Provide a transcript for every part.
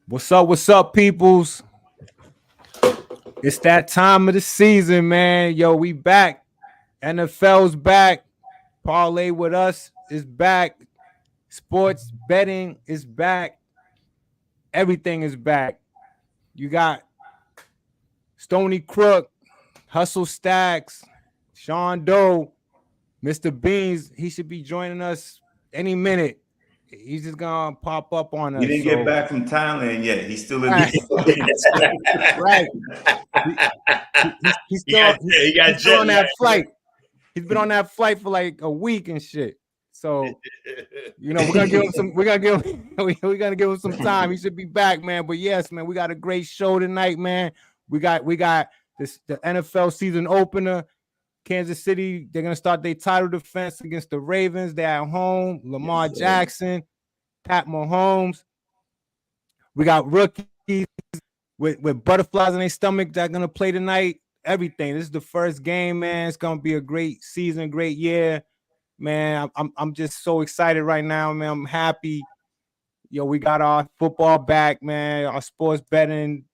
What's up, peoples? It's that time of the season, man. Yo, we back. NFL's back. Parlay with us is back. Sports betting is back. Everything is back. You got Stony Crook, Hustle Stacks, Sean Doe, Mr. Beans. He should be joining us any minute. He's just gonna pop up on us. He didn't get back from Thailand yet. He's still in right. Right. He's still on that flight. He's been on that flight for like a week and shit. So, we're gonna give him some. We're gonna give him some time. He should be back, man. But yes, man, we got a great show tonight, man. We got the NFL season opener. Kansas City, they're gonna start their title defense against the Ravens. They're at home. Lamar Jackson, Pat Mahomes. We got rookies with butterflies in their stomach that are gonna play tonight. Everything. This is the first game, man. It's gonna be a great season, great year, man. I'm just so excited right now, man. I'm happy. We got our football back, man. Our sports betting.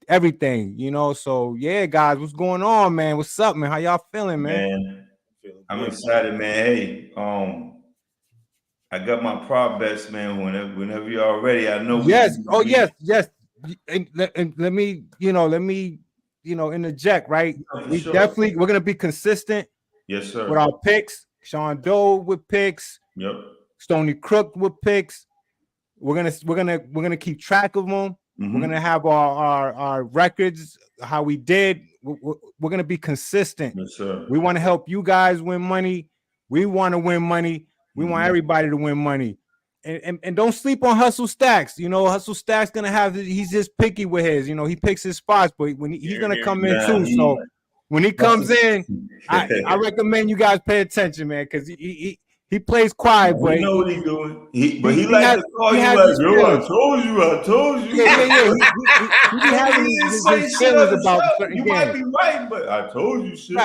Everything, So yeah, guys, what's going on, man? What's up, man? How y'all feeling, man? I'm excited, man. Hey, I got my prop bets, man. Whenever y'all ready, I know. Yes. Yes. And let me interject. Right? We're gonna be consistent. Yes, sir. With our picks, Sean Doe with picks. Yep. Stony Crook with picks. We're gonna keep track of them. Mm-hmm. We're gonna have our records, how we did. We're gonna be consistent. Yes, sir. We want to help you guys win money. We want to win money. We want everybody to win money. And don't sleep on Hustle Stacks. Hustle Stacks gonna have. He's just picky with his. He picks his spots, but when he's gonna come in too. So when he comes in, I recommend you guys pay attention, man, because he plays quiet, but you know what he's doing. He likes to call you like, yo, I told you. Yeah. He having his feelings about certain you games. might be right, but I told you shit.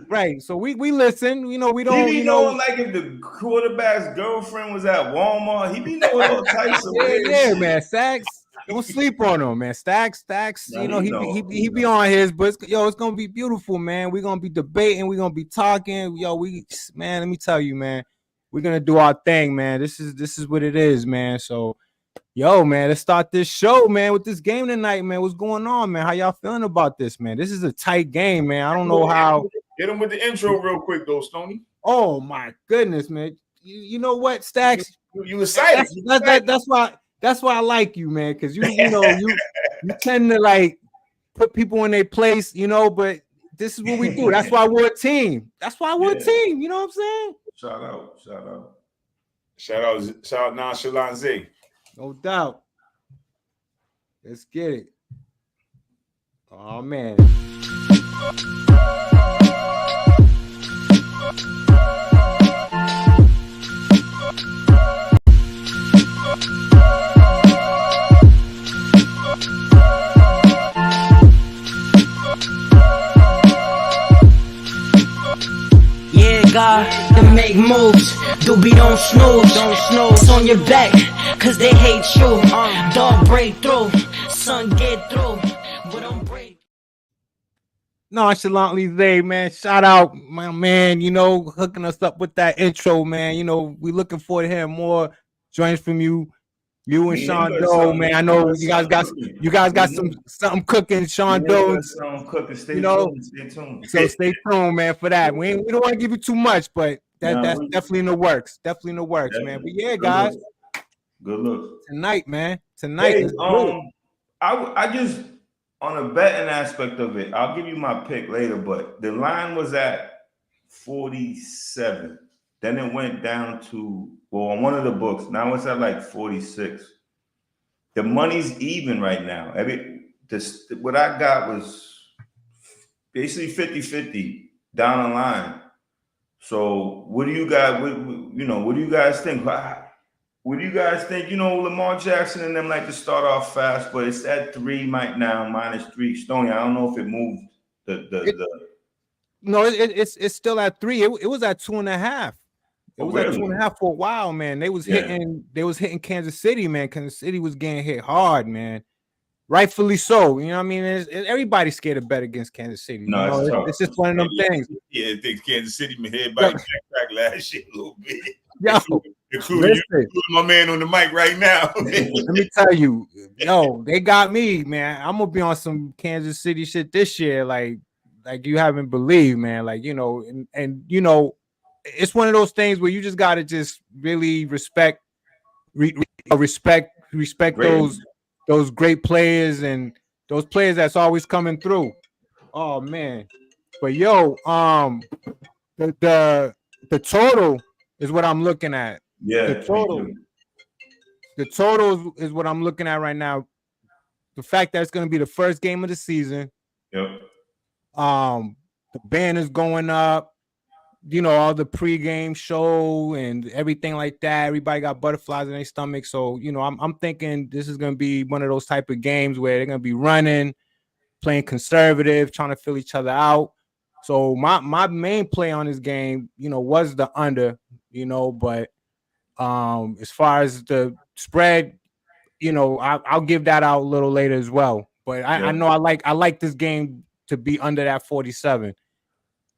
Right. So we listen. We don't. He be knowing, like, if the quarterback's girlfriend was at Walmart, he be knowing all types of weird shit. Man. Stacks. Don't sleep on him, man. Stacks. He be on his, but it's gonna be beautiful, man. We're gonna be debating. We're gonna be talking. Let me tell you, man. We're gonna do our thing, man. This is what it is, man. So, man, let's start this show, man, with this game tonight, man. What's going on, man? How y'all feeling about this, man? This is a tight game, man. I don't know how. Hit him with the intro real quick, though, Stoney. Oh my goodness, man. You know what, Stacks? You excited? That's why I like you, man, because you tend to like put people in their place, but this is what we do. That's why we're a team. You know what I'm saying? Shout out Nonchalant Z. No doubt. Let's get it. Oh, man. To make moves, doobie don't snooze. It's on your back, cause they hate you. Dog break through, son get through. But don't break. Nonchalantly, they, man. Shout out, my man. Hooking us up with that intro, man. We looking forward to hearing more joints from you. You and Sean Doe, man. I know you guys got something cooking, Sean Doe. Stay tuned. So stay tuned, man, for that. We don't want to give you too much, but that's definitely in the works. Man. But yeah, guys. Good luck. Tonight, man. Hey, I just, on a betting aspect of it, I'll give you my pick later, but the line was at 47. Then it went down to, on one of the books, now it's at like 46. The money's even right now. What I got was basically 50-50 down the line. So what do you guys, what do you guys think? What do you guys think? Lamar Jackson and them like to start off fast, but it's at 3 right now, -3. Stoney, I don't know if it moved No, it's still at 3. It was at 2.5. It was at 2.5 for a while, man. They was hitting Kansas City, man. Kansas City was getting hit hard, man. Rightfully so. You know what I mean? Everybody's scared to bet against Kansas City. No, you know, it's just one of them things. Yeah, I think Kansas City everybody back last year a little bit. Yo, including my man on the mic right now. Let me tell you, yo, they got me, man. I'm gonna be on some Kansas City shit this year, like you haven't believed, man. Like, you know, and you know, it's one of those things where you just gotta just really respect those great players and those players that's always coming through. Oh man, but yo, the total is what I'm looking at. Yeah, the total is what I'm looking at right now. The fact that it's going to be the first game of the season. Yep. The banner's going up. You know, all the pregame show and everything like that. Everybody got butterflies in their stomach. So, you know, I'm thinking this is going to be one of those type of games where they're going to be running, playing conservative, trying to fill each other out. So my main play on this game, you know, was the under, you know, but as far as the spread, you know, I'll give that out a little later as well. But I know I like this game to be under that 47.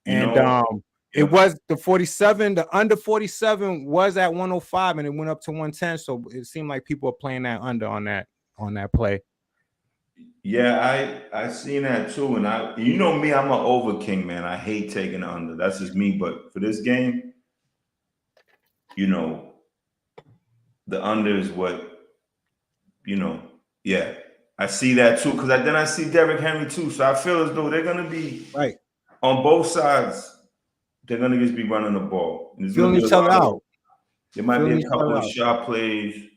And it was the 47, the under 47 was at 105 and it went up to 110. So it seemed like people are playing that under on that play. Yeah, I seen that too. And you know me, I'm an over king, man. I hate taking the under. That's just me. But for this game, you know, the under is what, you know, yeah. I see that too. Because then I see Derrick Henry too. So I feel as though they're gonna be right on both sides. They're gonna just be running the ball. Filling each other out. There might be a couple of shot plays.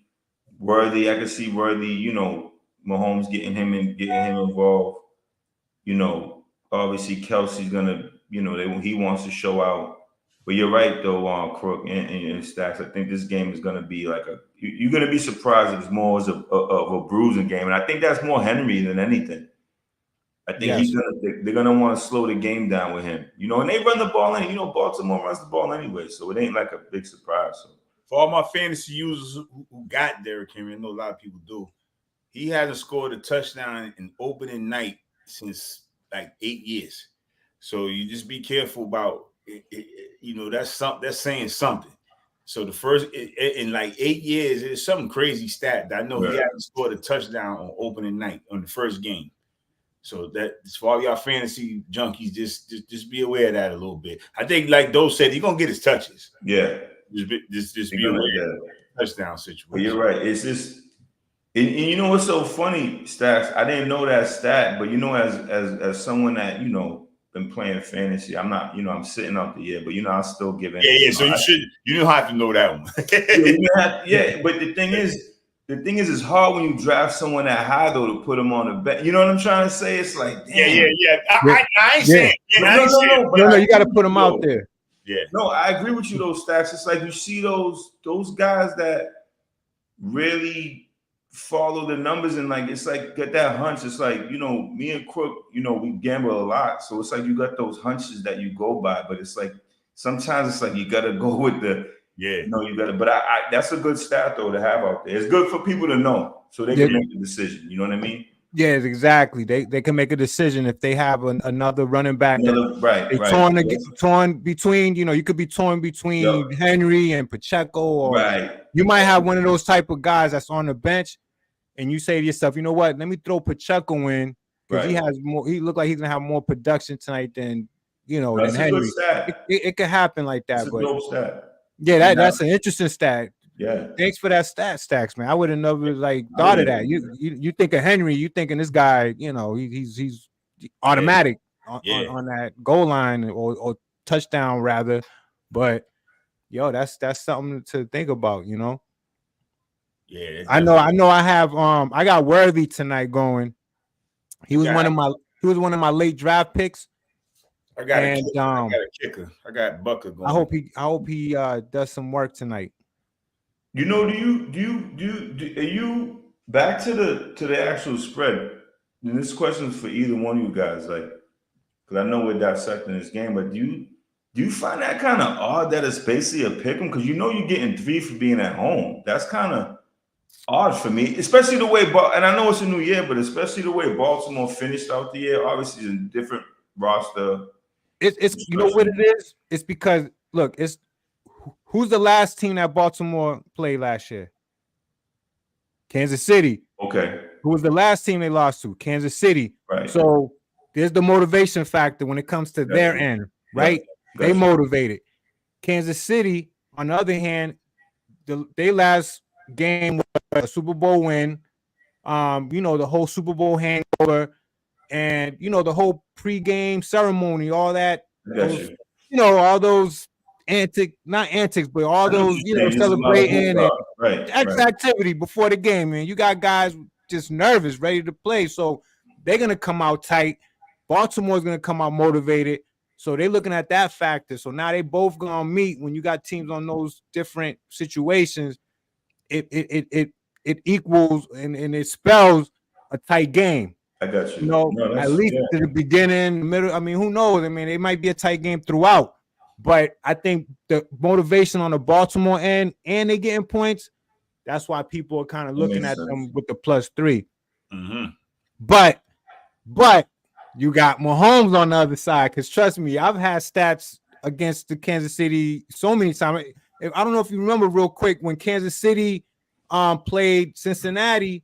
Worthy, I can see Worthy, you know, Mahomes getting him involved. You know, obviously Kelsey's gonna, you know, he wants to show out. But you're right though, Crook and Stacks. I think this game is gonna be like you're gonna be surprised if it's more as of a bruising game, and I think that's more Henry than anything. I think they're gonna want to slow the game down with him, you know. And they run the ball, and you know Baltimore runs the ball anyway, so it ain't like a big surprise. So. For all my fantasy users who got Derrick Henry, I know a lot of people do. He hasn't scored a touchdown in opening night since like 8 years. So you just be careful about it, you know, that's saying something. So the first in like 8 years, it's some crazy stat that I know he hasn't scored a touchdown on opening night on the first game. So that's for all y'all fantasy junkies, just be aware of that a little bit. I think like Doe said, he's gonna get his touches. Yeah. Just be aware of that touchdown situation. But you're right. It's just and you know what's so funny, Stacks? I didn't know that stat, but you know, as someone that, you know, been playing fantasy, I'm not, you know, I'm sitting out the year, but you know, I'll still give it. Yeah. So you don't have to know that one. But the thing is, it's hard when you draft someone that high though to put them on the bet. You know what I'm trying to say? It's like, damn. Yeah. I ain't saying. No, you got to put them out there. Yeah. No, I agree with you, those Stacks. It's like you see those guys that really follow the numbers and like it's like get that hunch. It's like, you know, me and Crook, you know, we gamble a lot. So it's like you got those hunches that you go by, but it's like sometimes it's like you gotta go with the you gotta, but I that's a good stat though to have out there. It's good for people to know so they can make the decision. You know what I mean? Yes, exactly. They can make a decision if they have another running back. Torn between, you know, you could be torn between Henry and Pacheco, or you might have one of those type of guys that's on the bench, and you say to yourself, you know what, let me throw Pacheco in because he has more. He looked like he's gonna have more production tonight than than Henry. It could happen like that, but that's an interesting stat. Yeah. Thanks for that Stacks, man. I would have never thought of that. You think of Henry, you thinking this guy, you know, he's automatic on that goal line or touchdown rather. But that's something to think about, you know. Yeah. I know I have I got Worthy tonight going. He was one of my late draft picks. I got a kicker. I got Bucker going. I hope he does some work tonight. You know, are you back to the actual spread? And this question is for either one of you guys, like, because I know we're dissecting this game, but do Do you find that kind of odd that it's basically a pick 'em? Because you're getting 3 for being at home. That's kind of odd for me, especially the way, and I know it's a new year, but especially the way Baltimore finished out the year. Obviously, it's a different roster. It's you know what it is? It's because look, it's who's the last team that Baltimore played last year? Kansas City. Okay. Who was the last team they lost to? Kansas City. Right. So there's the motivation factor when it comes to their end, right? Gotcha. They motivated. Kansas City, on the other hand, they last game was a Super Bowl win. The whole Super Bowl hangover, and the whole pregame ceremony, all that. All those not antics, but all those celebrating and activity before the game. Man, you got guys just nervous, ready to play, so they're gonna come out tight. Baltimore's gonna come out motivated. So they're looking at that factor. So now they both gonna meet. When you got teams on those different situations, it equals and it spells a tight game. I got you. At least to the beginning, middle. I mean, who knows? I mean, it might be a tight game throughout. But I think the motivation on the Baltimore end and they getting points, that's why people are kind of looking at them with the +3. Mm-hmm. But you got Mahomes on the other side, because trust me, I've had stats against the Kansas City so many times. I don't know if you remember real quick when Kansas City played Cincinnati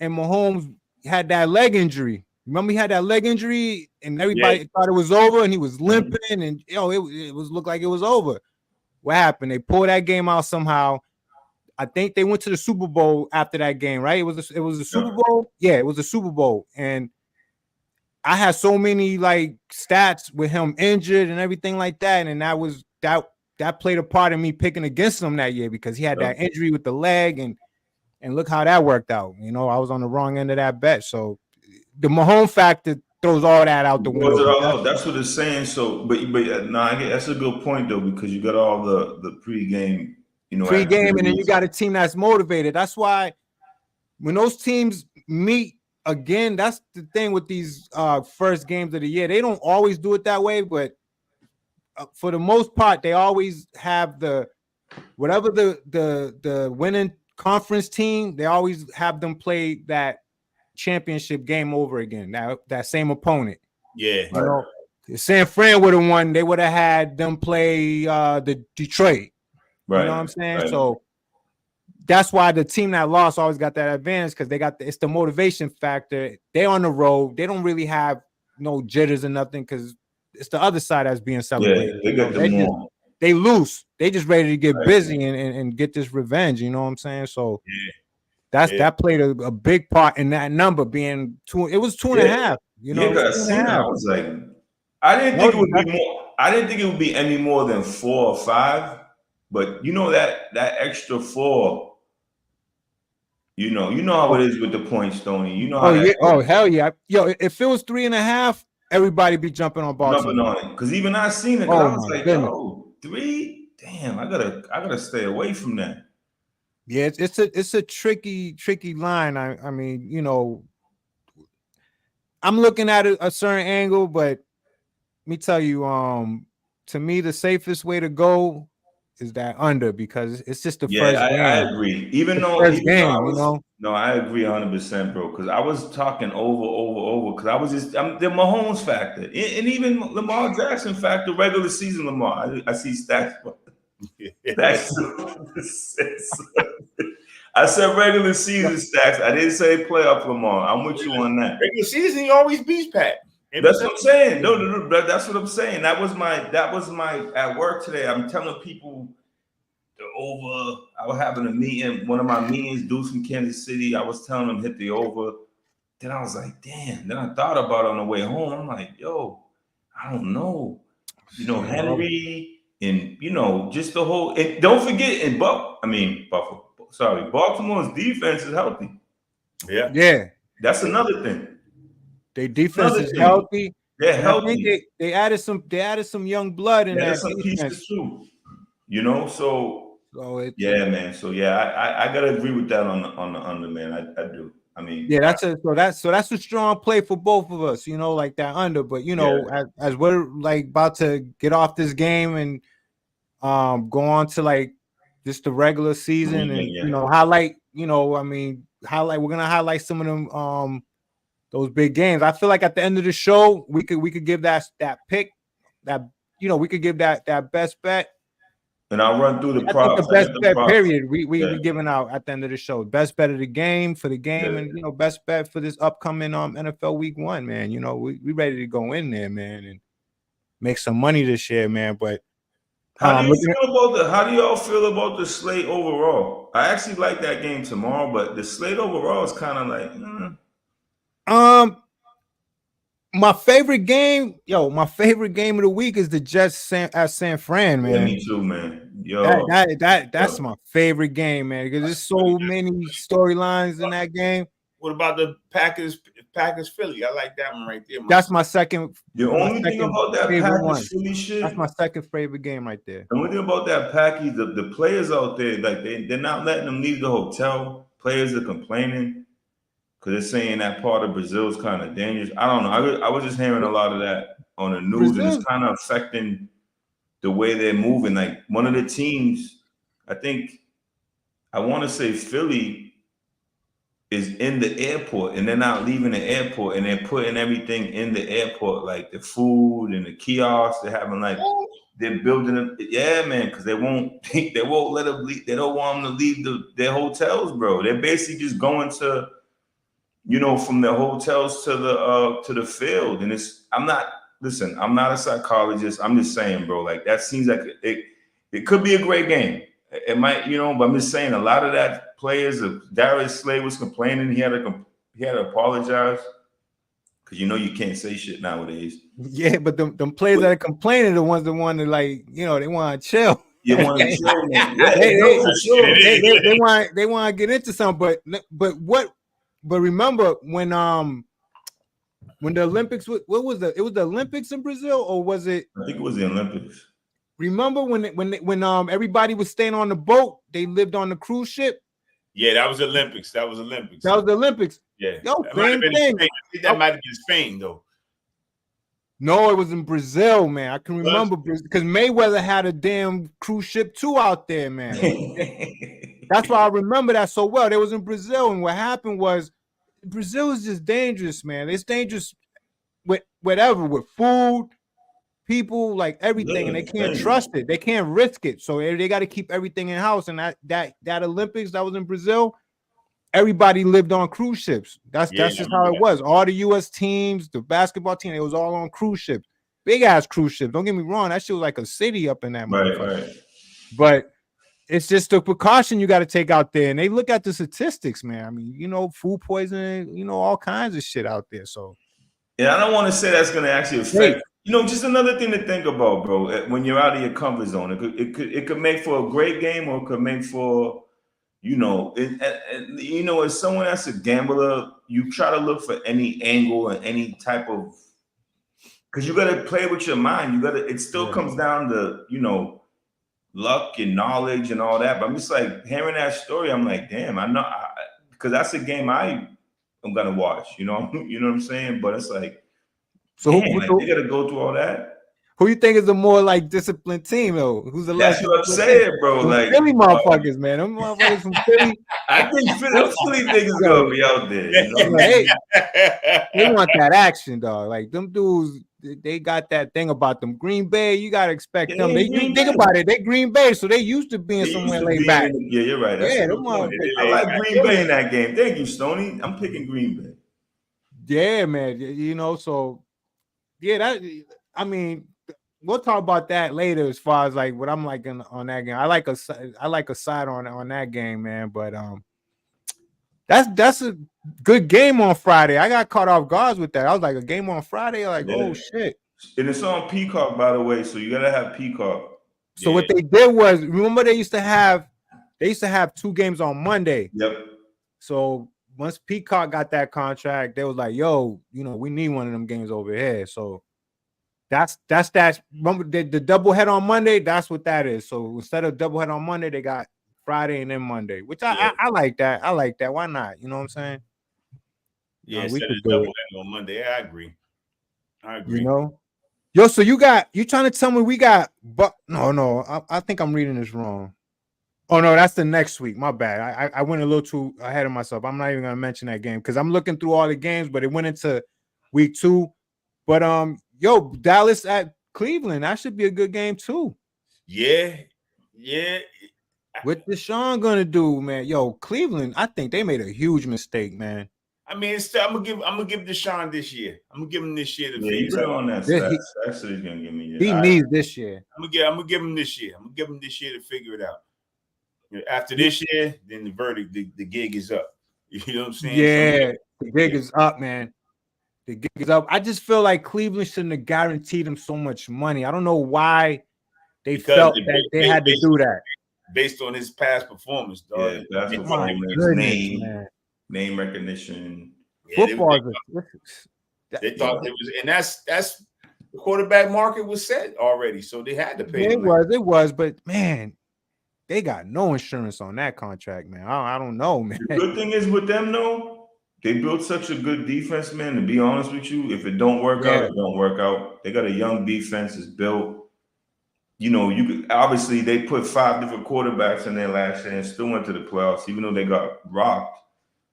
and Mahomes had that leg injury. Remember he had that leg injury and everybody thought it was over and he was limping and it was looked like it was over. What happened? They pulled that game out somehow. I think they went to the Super Bowl after that game, right? It was a Super Bowl. Yeah, it was a Super Bowl. And I had so many like stats with him injured and everything like that. And that played a part in me picking against him that year because he had that injury with the leg and look how that worked out. I was on the wrong end of that bet. So the Mahomes factor throws all that out the window. That's what it's saying. So, but I get that's a good point though, because you got all the pregame, pregame, and then you got a team that's motivated. That's why when those teams meet again, that's the thing with these first games of the year. They don't always do it that way, but for the most part, they always have whatever the winning conference team. They always have them play that championship game over again. That same opponent. Yeah. If San Fran would have won, they would have had them play the Detroit. Right. You know what I'm saying? Right. So that's why the team that lost always got that advantage, because it's the motivation factor. They're on the road. They don't really have no jitters or nothing because it's the other side that's being celebrated. Yeah, they loose. They just ready to get busy and get this revenge. You know what I'm saying? So that played a big part in that number being 2. It was 2.5. I was like, I didn't think it would be more. I didn't think it would be any more than 4 or 5. But that extra 4. You know how it is with the points, Stoney. You know how hell yeah. Yo, if it was 3.5, everybody be jumping on Baltimore. Because even I seen it, I was like, yo, 3? Damn, I gotta stay away from that. Yeah, it's a tricky line. I mean, I'm looking at it a certain angle, but let me tell you, to me, the safest way to go is that under, because it's just the first game. I agree. No, I agree 100%, bro. Because I was talking over. Because I was the Mahomes factor, and even Lamar Jackson factor, regular season Lamar. I see stats. I said regular season stacks. I didn't say playoff Lamar. I'm with you on that. Regular season, he always beats Pat. That's what I'm saying. No, that's what I'm saying. That was my at work today. I'm telling people the over. I was having a meeting, one of my meetings, dudes from Kansas City. I was telling them hit the over. Then I was like, damn. Then I thought about it on the way home. I'm like, yo, I don't know. Henry and just the whole. And don't forget, Baltimore's defense is healthy. Yeah. That's another thing. Their defense is healthy. They're healthy. They added some young blood in that some defense pieces too. Man. So I gotta agree with that on the under, man. I do. I mean, yeah, that's a strong play for both of us, you know, like that under. But you know, as we're like about to get off this game and go on to like just the regular season and you know, highlight, you know, I mean, we're gonna highlight some of them those big games. I feel like at the end of the show, we could give that pick, that you know, we could give that best bet. And I'll run through the I props. think the best bet period we giving out at the end of the show. Best bet of the game for the game, and you know, best bet for this upcoming NFL week 1, man. You know, we ready to go in there, man, and make some money this year, man. But how do you all feel about the slate overall? I actually like that game tomorrow, but the slate overall is kind of like my favorite game of the week is the Jets at San Fran, man. Yeah, me too, man. Yo, that's my favorite game, man, because there's so many storylines in that game. What about the Packers Philly? I like that one right there. That's my second. The only thing about that Packers Philly shit. That's my second favorite game right there. The only thing about that Packers, the players out there, like they're not letting them leave the hotel. Players are complaining because they're saying that part of Brazil is kind of dangerous. I don't know. I was just hearing a lot of that on the news, and it's kind of affecting the way they're moving. Like one of the teams, I want to say Philly is in the airport, and they're not leaving the airport, and they're putting everything in the airport, like the food and the kiosks. They're having like they're building them. Yeah, man, because they won't let them leave. They don't want them to leave their hotels, bro. They're basically just going to, you know, from their hotels to the field. And I'm not a psychologist. I'm just saying, bro, like that seems like it could be a great game. It might, you know, but I'm just saying a lot of that players, Darius Slay was complaining. He had to apologize because you know you can't say shit nowadays. Yeah, but them players that are complaining are the ones that want to, like, you know, they want to chill. You want to chill, man. They want to get into something, but remember when the Olympics, what was it was the Olympics in Brazil, or was it? I think it was the Olympics. Remember when everybody was staying on the boat, they lived on the cruise ship? Yeah, that was Olympics. That was the Olympics. Yeah. Yo, same thing. I think that might have been Spain, though. No, it was in Brazil, man. I can remember because Mayweather had a damn cruise ship too out there, man. That's why I remember that so well. They was in Brazil, and what happened was Brazil is just dangerous, man. It's dangerous with whatever, with food, people, like everything, and they can't trust it. They can't risk it. So they got to keep everything in house. And that Olympics that was in Brazil, everybody lived on cruise ships. That's just how it was. All the U.S. teams, the basketball team, it was all on cruise ships. Big ass cruise ships. Don't get me wrong. That shit was like a city up in that motherfucker. Right. But it's just the precaution you got to take out there. And they look at the statistics, man. I mean, you know, food poisoning, you know, all kinds of shit out there. So yeah, I don't want to say that's going to actually affect. You know, just another thing to think about, bro. When you're out of your comfort zone, it could make for a great game, or it could make for, you know, and you know, as someone that's a gambler, you try to look for any angle and any type of, because you got to play with your mind. It still comes down to, you know, luck and knowledge and all that. But I'm just like hearing that story. I'm like, damn, I know, because that's a game I'm gonna watch. You know what I'm saying? But it's like. So damn, they gotta go through all that. Who you think is a more like disciplined team though? Who's the less? That's what I'm saying, bro. Like Philly motherfuckers, man. Them motherfuckers from Philly. I think Philly niggas gonna be out there. You know? They want that action, dog. Like them dudes, they got that thing about them. Green Bay, you gotta expect them. They think about it. They Green Bay, so they used to being somewhere laid back. Yeah, you're right. That's I like Green Bay in that game. Thank you, Stoney. I'm picking Green Bay. Yeah, man. You know, so. Yeah, I mean, we'll talk about that later as far as like what I'm like on that game. I like a side on that game, man. But that's a good game on Friday. I got caught off guard with that. I was like, a game on Friday, like, oh shit. And it's on Peacock, by the way, so you gotta have Peacock. So what they did was, remember they used to have 2 games on Monday. Yep. So once Peacock got that contract, they was like, yo, you know, we need one of them games over here. So that's remember the double head on Monday, that's what that is. So instead of double head on Monday, they got Friday and then Monday, which I like that. I like that. Why not? You know what I'm saying? Yeah, we instead could of do double it. that on Monday. Yeah, I agree. I agree. You know, yo. So you trying to tell me we got? But no. I think I'm reading this wrong. Oh no, that's the next week. My bad. I went a little too ahead of myself. I'm not even gonna mention that game because I'm looking through all the games, but it went into week 2. But yo, Dallas at Cleveland, that should be a good game too. Yeah. What Deshaun gonna do, man? Yo, Cleveland, I think they made a huge mistake, man. I mean, I'm gonna give Deshaun this year. I'm gonna give him this year to Yeah, you figure been out. on that He- stats. That's what he's gonna give me. He needs this year. I'm gonna give him this year. I'm gonna give him this year to figure it out. After this year, then the verdict, the gig is up. You know what I'm saying? Yeah, the gig is up, man. The gig is up. I just feel like Cleveland shouldn't have guaranteed him so much money. I don't know why they Because felt that they had to do that. Based on his past performance, dog. Yeah, that's They what thought my they was- name recognition. yeah, Football. They thought it was, and that's the quarterback market was set already, so they had to pay. It was, but man, they got no insurance on that contract, man. I don't know, man. The good thing is with them, though, they built such a good defense, man. To be honest with you, if it don't work out, it don't work out. They got a young defense that's built. You know, you could obviously they put 5 different quarterbacks in there last year and still went to the playoffs, even though they got rocked.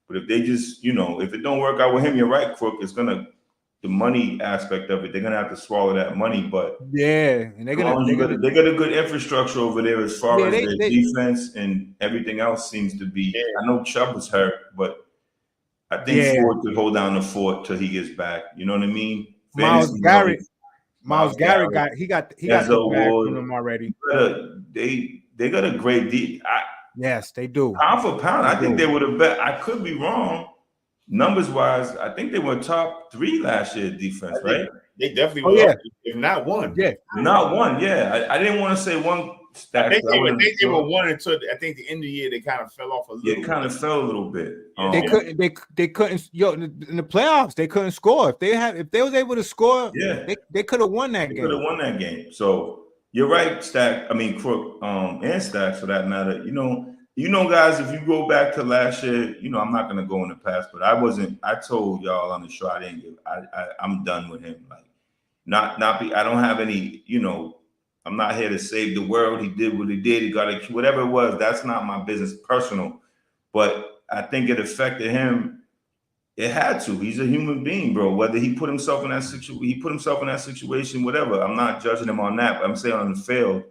But if they just, you know, if it don't work out with him, you're right, Crook. It's gonna the money aspect of it. They're gonna have to swallow that money, but yeah, and they got a good infrastructure over there as far as their defense and everything else seems to be. Yeah. I know Chubb was hurt, but I think Ford could hold down the fort till he gets back. You know what I mean? Miles Garrett got the bag from them already. They got a great deep. Yes, they do. Pound for pound, I think they would have bet. I could be wrong. Numbers wise, I think they were top 3 last year defense, right? They definitely were. Yeah. If not one. Yeah. Not one. Yeah. I didn't want to say one stat. I think they were one until I think the end of the year they kind of fell off a little. It kind of fell a little bit. They couldn't in the playoffs, they couldn't score. If they was able to score, they could have won that game. Could have won that game. So you're right, Stack. I mean Crook, and Stacks for that matter. You know, guys, if you go back to last year, you know, I'm not gonna go in the past, but I told y'all on the show I'm done with him. Like I don't have any, you know, I'm not here to save the world. He did what he did, he got it, whatever it was, that's not my business personal. But I think it affected him. It had to. He's a human being, bro. Whether he put himself in that situation, whatever. I'm not judging him on that, but I'm saying on the field,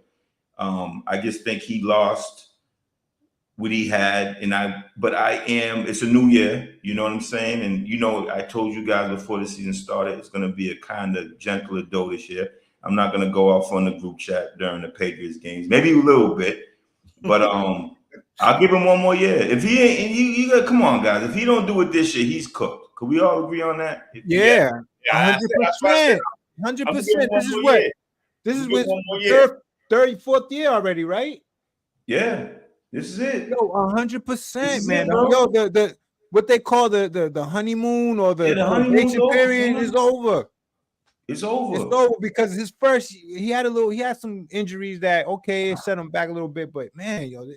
I just think he lost what he had, it's a new year, you know what I'm saying? And you know, I told you guys before the season started, it's gonna be a kind of gentler dough this year. I'm not gonna go off on the group chat during the Patriots games, maybe a little bit, but I'll give him one more year. If he ain't, and you gotta come on, guys. If he don't do it this year, he's cooked. Could we all agree on that? Yeah, 100%. 100%. This is what third, fourth year already, right? Yeah. This is it. Yo, 100%, man. Yo, the what they call the honeymoon or the honeymoon period is over. It's over. It's over because his first he had some injuries that it set him back a little bit, but man, yo,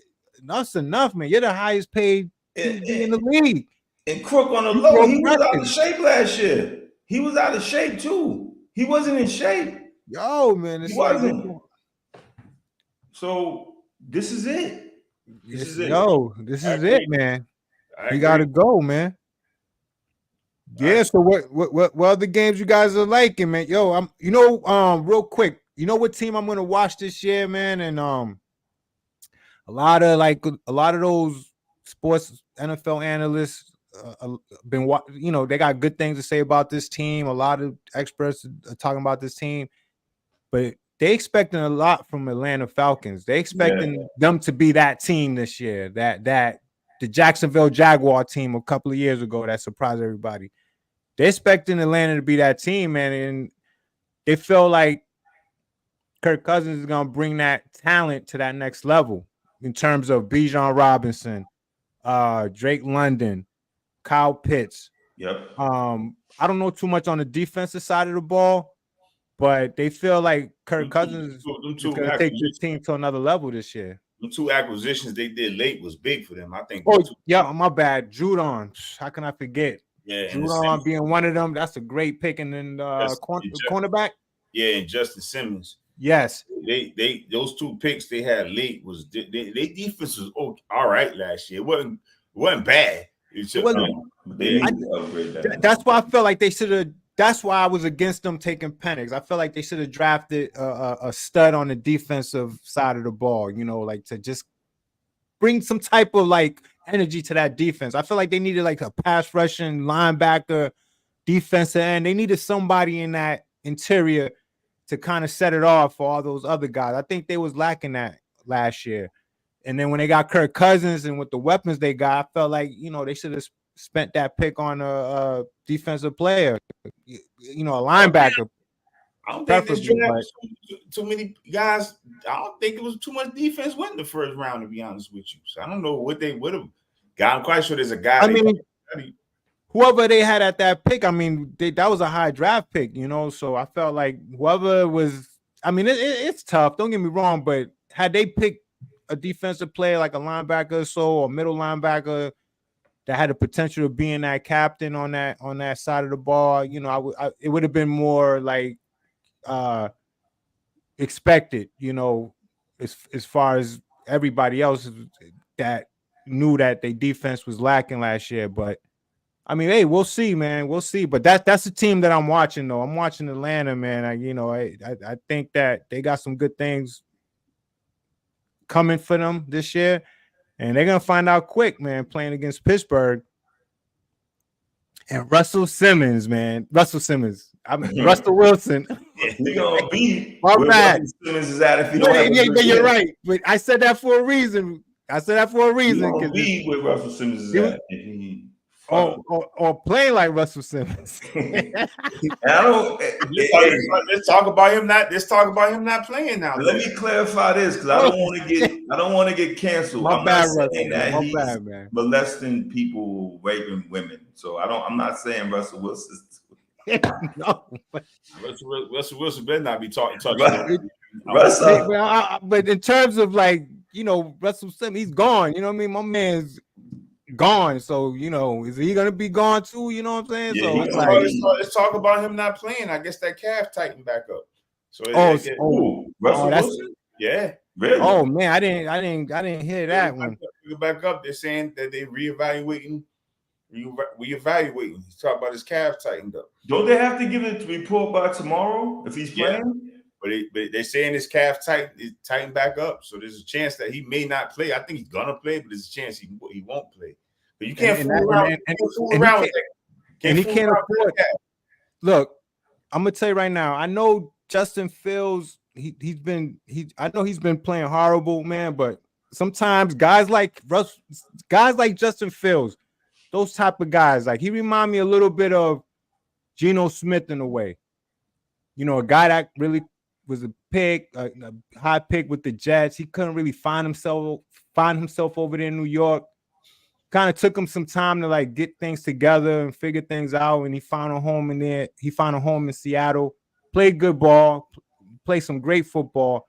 enough's enough, man. You're the highest paid in the league. And Crook on the low, he was out of shape last year. He was out of shape too. He wasn't in shape. Yo, man, he wasn't. So this is it. This is it, man. You gotta go, man. Yeah. So what other games you guys are liking, man? Yo, real quick, you know what team I'm gonna watch this year, man? And a lot of those sports NFL analysts they got good things to say about this team. A lot of experts are talking about this team, but they expecting a lot from Atlanta Falcons. They expecting them to be that team this year, that the Jacksonville Jaguar team a couple of years ago that surprised everybody. They're expecting Atlanta to be that team, man, and they feel like Kirk Cousins is gonna bring that talent to that next level in terms of Bijan Robinson, Drake London, Kyle Pitts. Yep. I don't know too much on the defensive side of the ball, but they feel like Kirk Cousins is going to take the team to another level this year. The 2 acquisitions they did late was big for them, I think. Oh, yeah, my bad. Judon. How can I forget? Yeah, Judon being one of them. That's a great pick. And then cornerback. Yeah, and Justin Simmons. Yes. They those two picks they had late was they defense was all right last year. It wasn't bad. That's why I felt like they should have. That's why I was against them taking Penix. I felt like they should have drafted a stud on the defensive side of the ball, you know, like to just bring some type of like energy to that defense. I feel like they needed like a pass rushing linebacker, defensive end. They needed somebody in that interior to kind of set it off for all those other guys. I think they was lacking that last year. And then when they got Kirk Cousins and with the weapons they got, I felt like, you know, they should have spent that pick on a defensive player, you know, a linebacker. I don't think this draft too many guys. I don't think it was too much defense went in the first round, to be honest with you. So I don't know what they would have got. I'm quite sure there's a guy. I mean, whoever they had at that pick, I mean, that was a high draft pick, you know. So I felt like whoever was, I mean, it's tough. Don't get me wrong, but had they picked a defensive player like a linebacker or so, or middle linebacker that had the potential of being that captain on that side of the ball, you know, it would have been more like expected, you know, as far as everybody else that knew that their defense was lacking last year. But I mean, hey, we'll see, man. We'll see. But that's the team that I'm watching, though. I'm watching Atlanta, man. I think that they got some good things coming for them this year, and they're gonna find out quick, man. Playing against Pittsburgh and Russell Simmons, man. Russell Wilson. You're gonna be where Russell Simmons is at if you don't. You're right, but I said that for a reason. Because be where Russell Simmons is at. Or play like Russell Simmons. Let's talk about him not playing now. Let me clarify this because I don't want to get canceled. I'm not saying that he's molesting people, raping women. So I'm not saying Russell Wilson. No, Russell Wilson better not be talking. But in terms of like, you know, Russell Simmons, he's gone. You know what I mean? My man's gone. So, you know, is he gonna be gone too? You know what I'm saying? Yeah, so let's talk about him not playing. I guess that calf tightened back up. So Russell Wilson? Yeah. Really? Oh man, I didn't hear that one. Back up. They're saying that they reevaluating. He's talking about his calf tightened up. Don't they have to give it a report by tomorrow if he's playing? But they're saying his calf tightened back up. So there's a chance that he may not play. I think he's gonna play, but there's a chance he won't play. But you can't fool around with that. And he can't afford that. Look, I'm gonna tell you right now. I know Justin Fields. I know he's been playing horrible, man. But sometimes guys like Justin Fields, those type of guys, like he remind me a little bit of Geno Smith in a way. You know, a guy that really was a high pick with the Jets. He couldn't really find himself over there in New York. Kind of took him some time to like get things together and figure things out. And he found a home in there. He found a home in Seattle. Played good ball. Played some great football.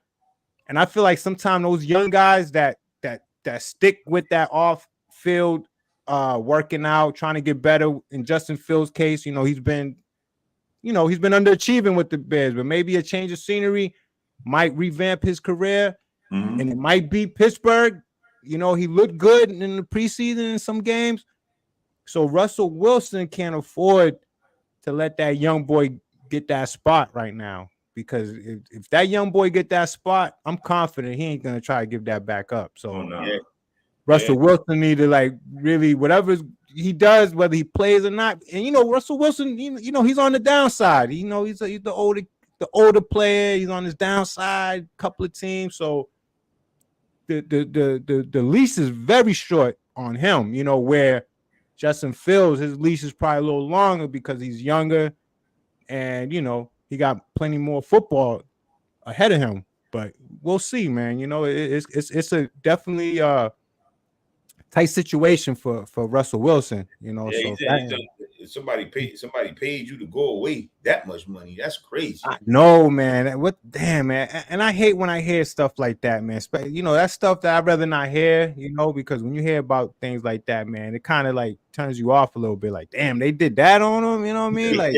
And I feel like sometimes those young guys that stick with that off-field working out, trying to get better. In Justin Fields' case, you know, he's been underachieving with the Bears, but maybe a change of scenery might revamp his career. Mm-hmm. And it might be Pittsburgh. You know, he looked good in the preseason in some games. So Russell Wilson can't afford to let that young boy get that spot right now. Because if that young boy get that spot, I'm confident he ain't going to try to give that back up. So Russell Wilson need to like really whatever he does, whether he plays or not. And you know, Russell Wilson, you know, he's on the downside. You know, he's the older player. He's on his downside. Couple of teams, so the leash is very short on him. You know, where Justin Fields, his leash is probably a little longer because he's younger, and you know he got plenty more football ahead of him. But we'll see, man. You know, it's a definitely tight situation for Russell Wilson, you know. Yeah, so somebody paid you to go away that much money. That's crazy. No, man. What? Damn, man. And I hate when I hear stuff like that, man. You know, that's stuff that I'd rather not hear. You know, because when you hear about things like that, man, it kind of like turns you off a little bit. Like, damn, they did that on them. You know what I mean? Like,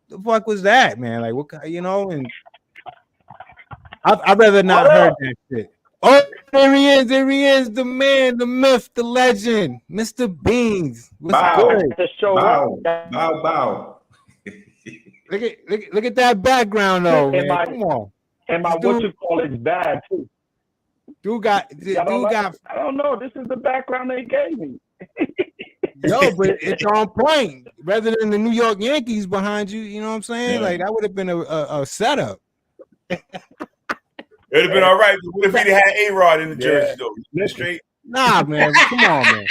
the fuck was that, man? Like, what? You know, and I'd rather not heard that shit. Oh, there he is. There he is. The man, the myth, the legend, Mr. Beans. What's good? Bow. Look at that background, though, man. Come on. And my what you call it is bad too. Dude got. I don't know. This is the background they gave me. Yo, but it's on point. Rather than the New York Yankees behind you, you know what I'm saying? Yeah. Like that would have been a setup. It'd have been all right. What if he'd had A-Rod in the jersey, though? Straight. Nah, man. Come on, man.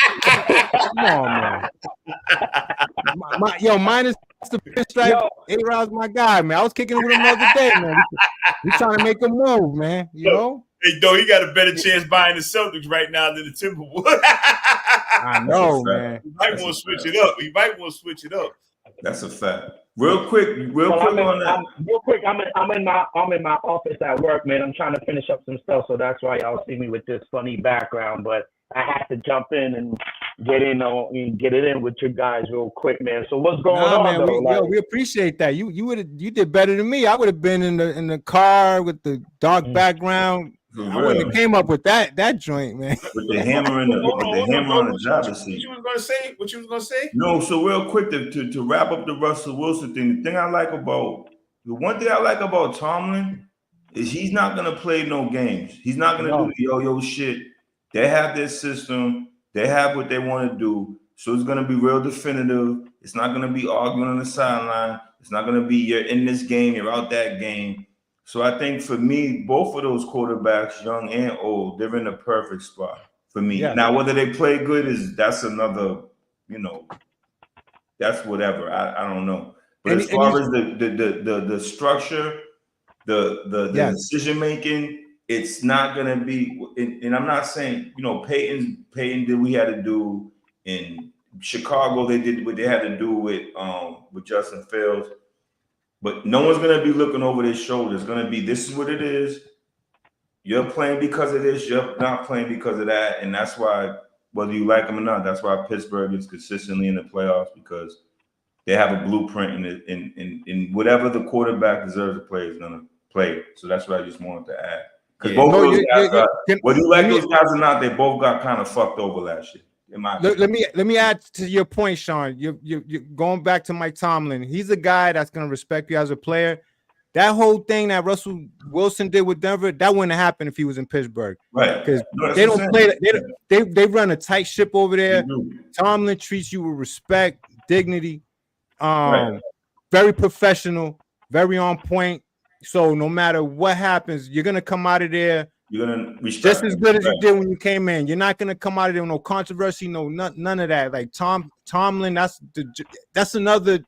Come on, man. Minus the pinstripe. A-Rod's my guy, man. I was kicking it with him the other day, man. We trying to make a move, man. You know? Hey, though, he got a better chance buying the Celtics right now than the Timberwolves. I know, man. He might want to switch it up. That's a fact. Real quick on that. I'm in my office at work, man. I'm trying to finish up some stuff, so that's why y'all see me with this funny background. But I had to jump in and get it in with you guys real quick, man. So what's going on, man? We appreciate that. You did better than me. I would have been in the car with the dark background. I wouldn't have came up with that joint, man. With the hammer on the driver's seat. What you was gonna say? No, so real quick to wrap up the Russell Wilson thing. The one thing I like about Tomlin is he's not gonna play no games. He's not gonna do the yo-yo shit. They have their system. They have what they want to do. So it's gonna be real definitive. It's not gonna be arguing on the sideline. It's not gonna be you're in this game, you're out that game. So I think for me, both of those quarterbacks, young and old, they're in the perfect spot for me. Yeah. Now, whether they play good that's another, that's whatever. I don't know. But as far as the structure, the decision making, it's not gonna be. And I'm not saying Peyton did what he had to do in Chicago. They did what they had to do with Justin Fields. But no one's going to be looking over their shoulder. It's going to be, this is what it is. You're playing because of this. You're not playing because of that. And that's why, whether you like them or not, that's why Pittsburgh is consistently in the playoffs, because they have a blueprint in whatever the quarterback deserves to play is going to play. So that's what I just wanted to add. Because both of those guys, whether you like those guys or not, they both got kind of fucked over last year. Let me add to your point, Sean. You're going back to Mike Tomlin. He's a guy that's going to respect you as a player. That whole thing that Russell Wilson did with Denver, that wouldn't have happened if he was in Pittsburgh. Right. Because they don't play. They run a tight ship over there. Tomlin treats you with respect, dignity, very professional, very on point. So no matter what happens, you're gonna come out of there. You're gonna just as good as you did when you came in. You're not gonna come out of there with no controversy, none of that. Like Tomlin, that's another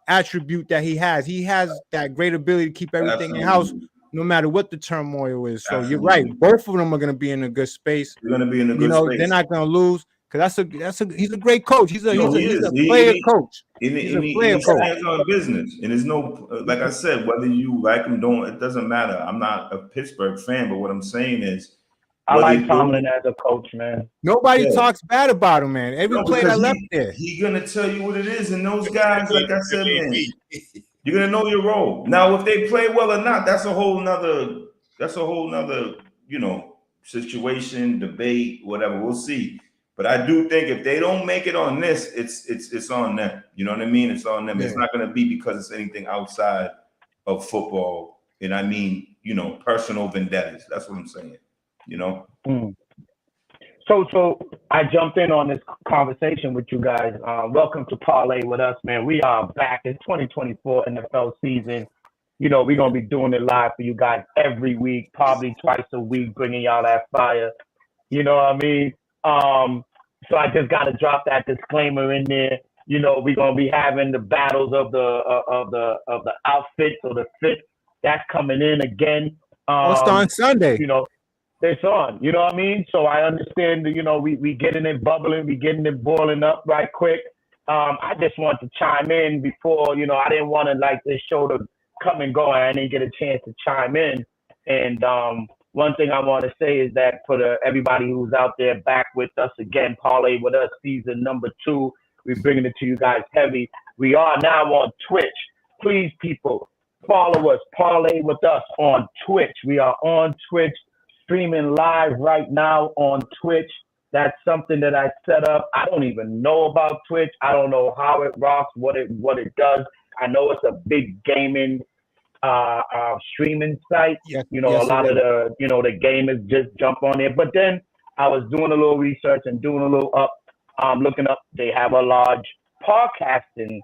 attribute that he has. He has that great ability to keep everything in house, no matter what the turmoil is. So you're right. Both of them are gonna be in a good space. You're gonna be in a good space. They're not gonna lose. Because he's a great coach. He's a player coach. He's a player coach. He stands on business. And there's no, like I said, whether you like him, it doesn't matter. I'm not a Pittsburgh fan, but what I'm saying is, I like Tomlin as a coach, man. Nobody talks bad about him, man. Every player that left there. He's gonna tell you what it is. And those guys, like I said, man, you're gonna know your role. Now, if they play well or not, that's a whole nother, situation, debate, whatever. We'll see. But I do think if they don't make it on this, it's on them. You know what I mean? It's on them. Yeah. It's not going to be because it's anything outside of football. And I mean, personal vendettas. That's what I'm saying. So I jumped in on this conversation with you guys. Welcome to Parlay with us, man. We are back. It's 2024 NFL season. We're going to be doing it live for you guys every week, probably twice a week, bringing y'all that fire. You know what I mean? So I just got to drop that disclaimer in there. We're going to be having the battles of the outfits or the fit that's coming in again. What's on Sunday? it's on. You know what I mean? So I understand that, you know, we getting it bubbling, we getting it boiling up right quick. I just want to chime in before, you know, I didn't want to like this show to come and go. I didn't get a chance to chime in. And one thing I want to say is that for everybody who's out there back with us again, Parlay with Us season number 2, we're bringing it to you guys heavy. We are now on Twitch. Please, people, follow us, Parlay with Us on Twitch. We are on Twitch, streaming live right now on Twitch. That's something that I set up. I don't even know about Twitch. I don't know how it rocks, what it does. I know it's a big gaming streaming site. Yes, you know, yes, a lot of the gamers just jump on there. But then I was doing a little research and doing a little looking up. They have a large podcasting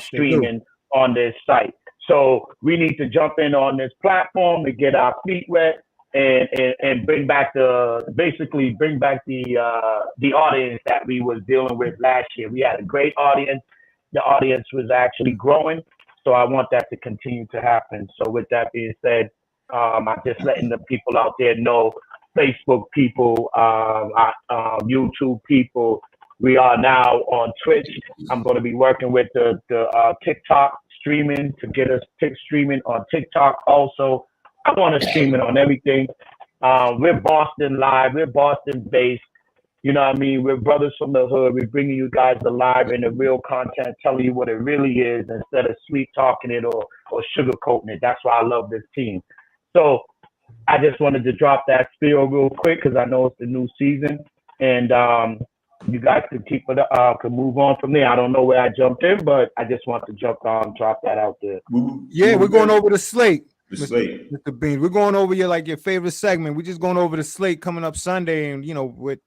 streaming on this site. So we need to jump in on this platform to get our feet wet and bring back the audience that we was dealing with last year. We had a great audience. The audience was actually growing. So I want that to continue to happen. So with that being said, I'm just letting the people out there know, Facebook people, YouTube people, we are now on Twitch. I'm going to be working with the TikTok streaming to get us streaming on TikTok also. I want to stream it on everything. We're Boston live. We're Boston based. You know what I mean? We're brothers from the hood. We're bringing you guys the live and the real content, telling you what it really is instead of sweet talking it or sugarcoating it. That's why I love this team. So I just wanted to drop that spiel real quick because I know it's the new season. And you guys can keep it can move on from there. I don't know where I jumped in, but I just want to drop that out there. Yeah, we're going over the slate. Mr. Beans. We're going over your favorite segment. We're just going over the slate coming up Sunday, and you know what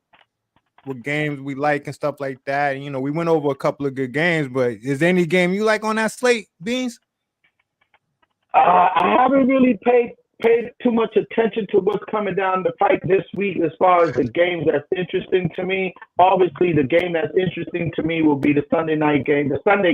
games we like and stuff like that. And, you know, we went over a couple of good games, but is there any game you like on that slate, Beans? I haven't really paid too much attention to what's coming down the pike this week as far as the games that's interesting to me. Obviously, the game that's interesting to me will be the Sunday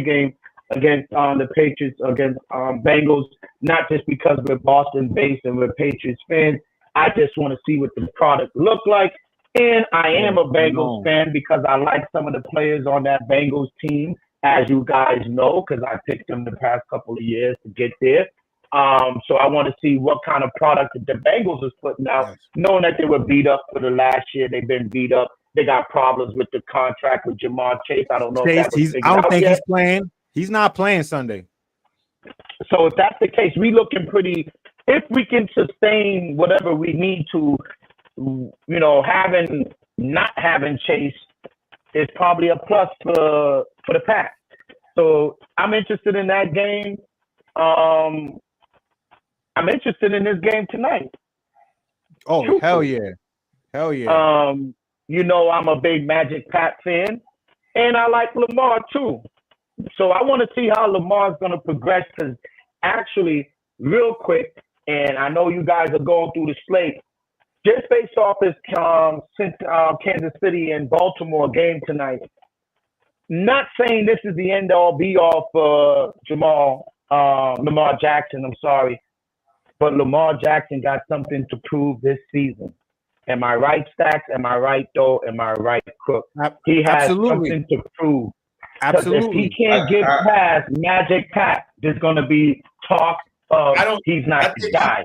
game against the Patriots against Bengals, not just because we're Boston-based and we're Patriots fans. I just want to see what the product looks like. And I am a Bengals fan because I like some of the players on that Bengals team, as you guys know, because I picked them the past couple of years to get there. So I want to see what kind of product the Bengals is putting out, knowing that they were beat up for the last year. They've been beat up. They got problems with the contract with Jamar Chase. I don't know if that was I don't think he's playing. He's not playing Sunday. So if that's the case, we looking pretty. If we can sustain whatever we need to, you know, not having Chase is probably a plus for the Pats. So I'm interested in that game. I'm interested in this game tonight. Oh, truthfully. Hell yeah. You know, I'm a big Magic Pat fan, and I like Lamar too. So I want to see how Lamar's going to progress, because actually, real quick, and I know you guys are going through the slate, just based off this Kansas City and Baltimore game tonight, not saying this is the end-all, be-all for Lamar Jackson, I'm sorry, but Lamar Jackson got something to prove this season. Am I right, Stacks? Am I right, Doe? Am I right, Crook? He has something to prove. Absolutely. If he can't get past Magic Pat, there's going to be talk of he's not the guy.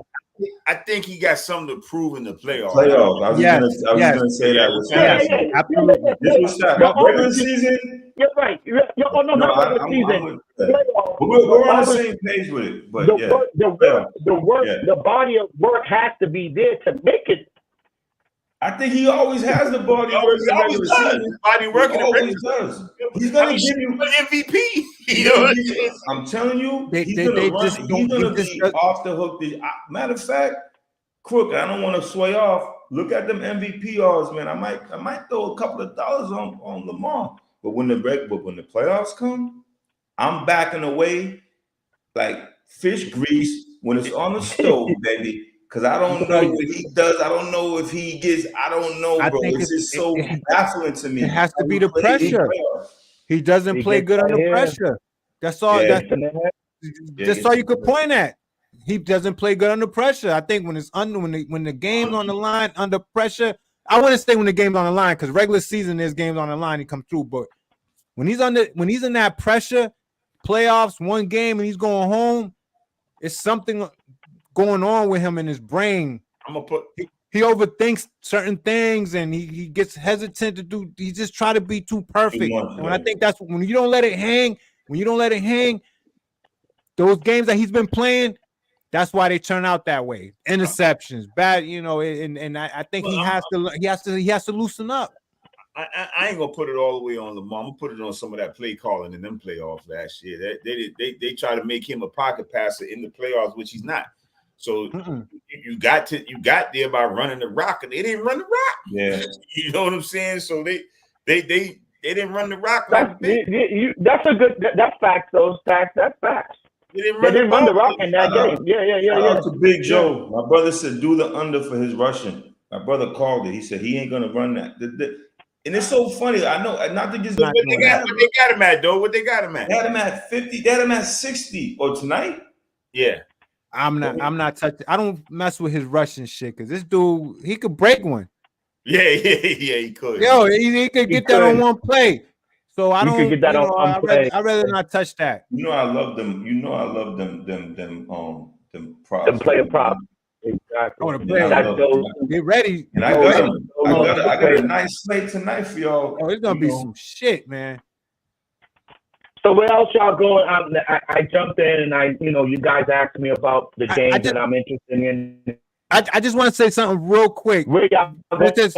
I think he got something to prove in the playoffs. I was going to say that. Absolutely. This was regular season. You're right. Not regular season. We're on the same page with it. But the body of work has to be there to make it. I think he always has the body work in the regular season. Body work in the always does. He's going to give you MVP. You know, I'm telling you, he's going to be off the hook. Matter of fact, Crook, I don't want to sway off. Look at them MVP odds, man. I might throw a couple of dollars on Lamar. But when the playoffs come, I'm backing away like fish grease when it's on the stove, baby. Because I don't know what he does. I don't know if he gets. I don't know, bro. It's just so baffling to me. It has to be the pressure. He doesn't play good under pressure. That's all. That's all you could point at. he doesn't play good under pressure. I think when it's when the game's on the line under pressure, I wouldn't say when the game's on the line because regular season there's games on the line he come through. But when he's in that pressure, playoffs, one game and he's going home, it's something going on with him in his brain. I'm gonna put. He overthinks certain things and he gets hesitant to do. He just try to be too perfect. And I think that's when you don't let it hang. When you don't let it hang, those games that he's been playing, that's why they turn out that way. Interceptions, bad, you know. And I think he has to loosen up. I ain't gonna put it all the way on Lamar. I'm gonna put it on some of that play calling in them playoffs last year. They try to make him a pocket passer in the playoffs, which he's not. So you got there by running the rock, and they didn't run the rock. Yeah, you know what I'm saying. So they didn't run the rock. That's a good. That's facts. Those facts. That's facts. They didn't run the rock in that game. Yeah. That's a Big Joe. My brother said do the under for his rushing. My brother called it. He said he ain't gonna run that. And it's so funny. I know not to get. What they got him at, though? What they got him at? They had him at 50. They had him at 60. Or tonight? Yeah. I'm not touching. I don't mess with his rushing shit because this dude, he could break one. Yeah, he could. Yo, he could get that on one play. So I don't. Get that on one play. I'd rather not touch that. You know I love them. You know I love them props. The player props. Exactly. I want to play. Get ready. And I got a nice slate tonight for y'all. Oh, it's gonna be some shit, man. So where else y'all going? I jumped in and you guys asked me about the games that I'm interested in. I just want to say something real quick. Where y'all at in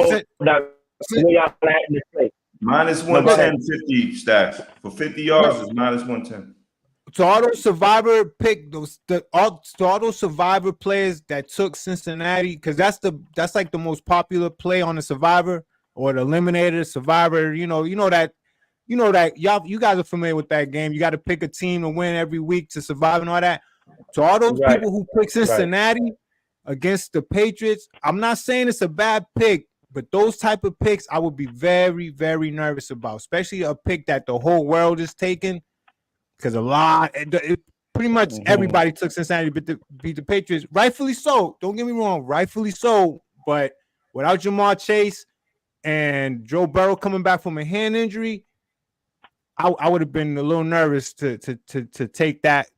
the slate? Minus 110, 50 stacks. For 50 yards, it's minus 110. To all those survivor pick to all those survivor players that took Cincinnati, because that's like the most popular play on the survivor or the eliminator survivor. You know that you guys are familiar with that game. You got to pick a team to win every week to survive and all that. To all those people who pick Cincinnati against the Patriots, I'm not saying it's a bad pick, but those type of picks I would be very, very nervous about, especially a pick that the whole world is taking. Because pretty much everybody took Cincinnati to beat the Patriots. Rightfully so. Don't get me wrong. Rightfully so. But without Jamar Chase and Joe Burrow coming back from a hand injury, I would have been a little nervous to take that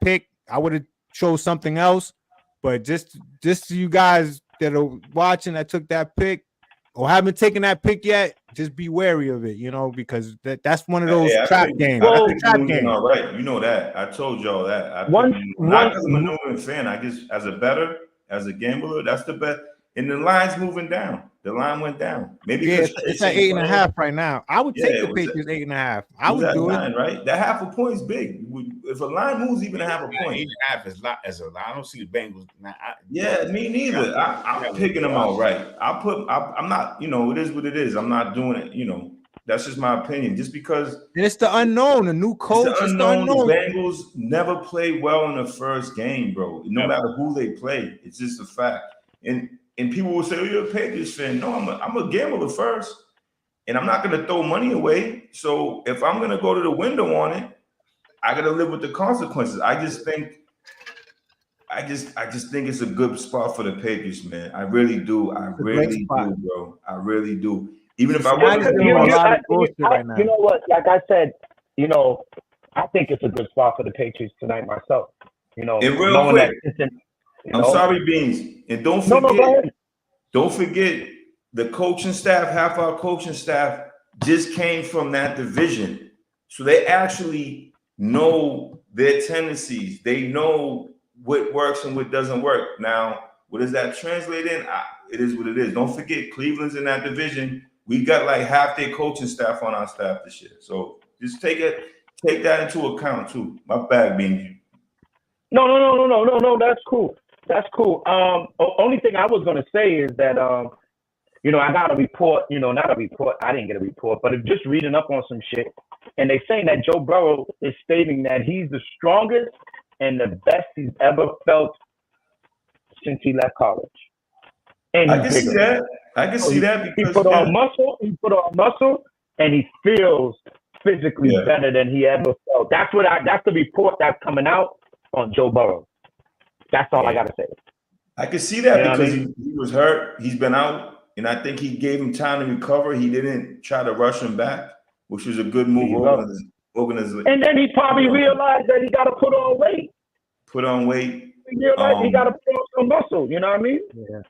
pick. I would have chose something else. But just to you guys that are watching that took that pick or haven't taken that pick yet, just be wary of it, because that's one of those trap games. All right, you know that. I told y'all that. Not as a maneuvering fan, I guess as a gambler, that's the bet. And the line's moving down. The line went down. Maybe it's at 8.5 right now. I would take the Patriots 8.5. I would do it. Right? That half a point is big. If a line moves even a half a point, 8.5 is a lot. I don't see the Bengals. Me neither. I'm picking them out right. I'm not. It is what it is. I'm not doing it. That's just my opinion. Just because it's the unknown, a new coach. It's the unknown. The Bengals never play well in the first game, bro. No matter who they play, it's just a fact. And people will say, "Oh, you're a Patriots fan." No, I'm a gambler first, and I'm not going to throw money away. So if I'm going to go to the window on it, I got to live with the consequences. I just think it's a good spot for the Patriots, man. I really do. I really do, bro. I really do. Even if I wasn't doing a lot of bullshit right now. You know what? Like I said, I think it's a good spot for the Patriots tonight myself. And real quick. I'm sorry, Beans. And don't forget the coaching staff, half our coaching staff just came from that division. So they actually know their tendencies. They know what works and what doesn't work. Now, what does that translate in? It is what it is. Don't forget, Cleveland's in that division. We got like half their coaching staff on our staff this year. So just take that into account too. My bad, Beans. No. That's cool. That's cool. Only thing I was gonna say is that I got a report. Not a report. I didn't get a report, but I'm just reading up on some shit, and they saying that Joe Burrow is stating that he's the strongest and the best he's ever felt since he left college. And I can see that. I can see that because he put on muscle, and he feels physically better than he ever felt. That's the report that's coming out on Joe Burrow. That's all I gotta say. I can see that, You know what I because he was hurt. He's been out, and I think he gave him time to recover. He didn't try to rush him back, which was a good move. Organization. And then he probably realized that he got to put on weight. Put on weight. He realized he got to put on some muscle. You know what I mean? Yeah.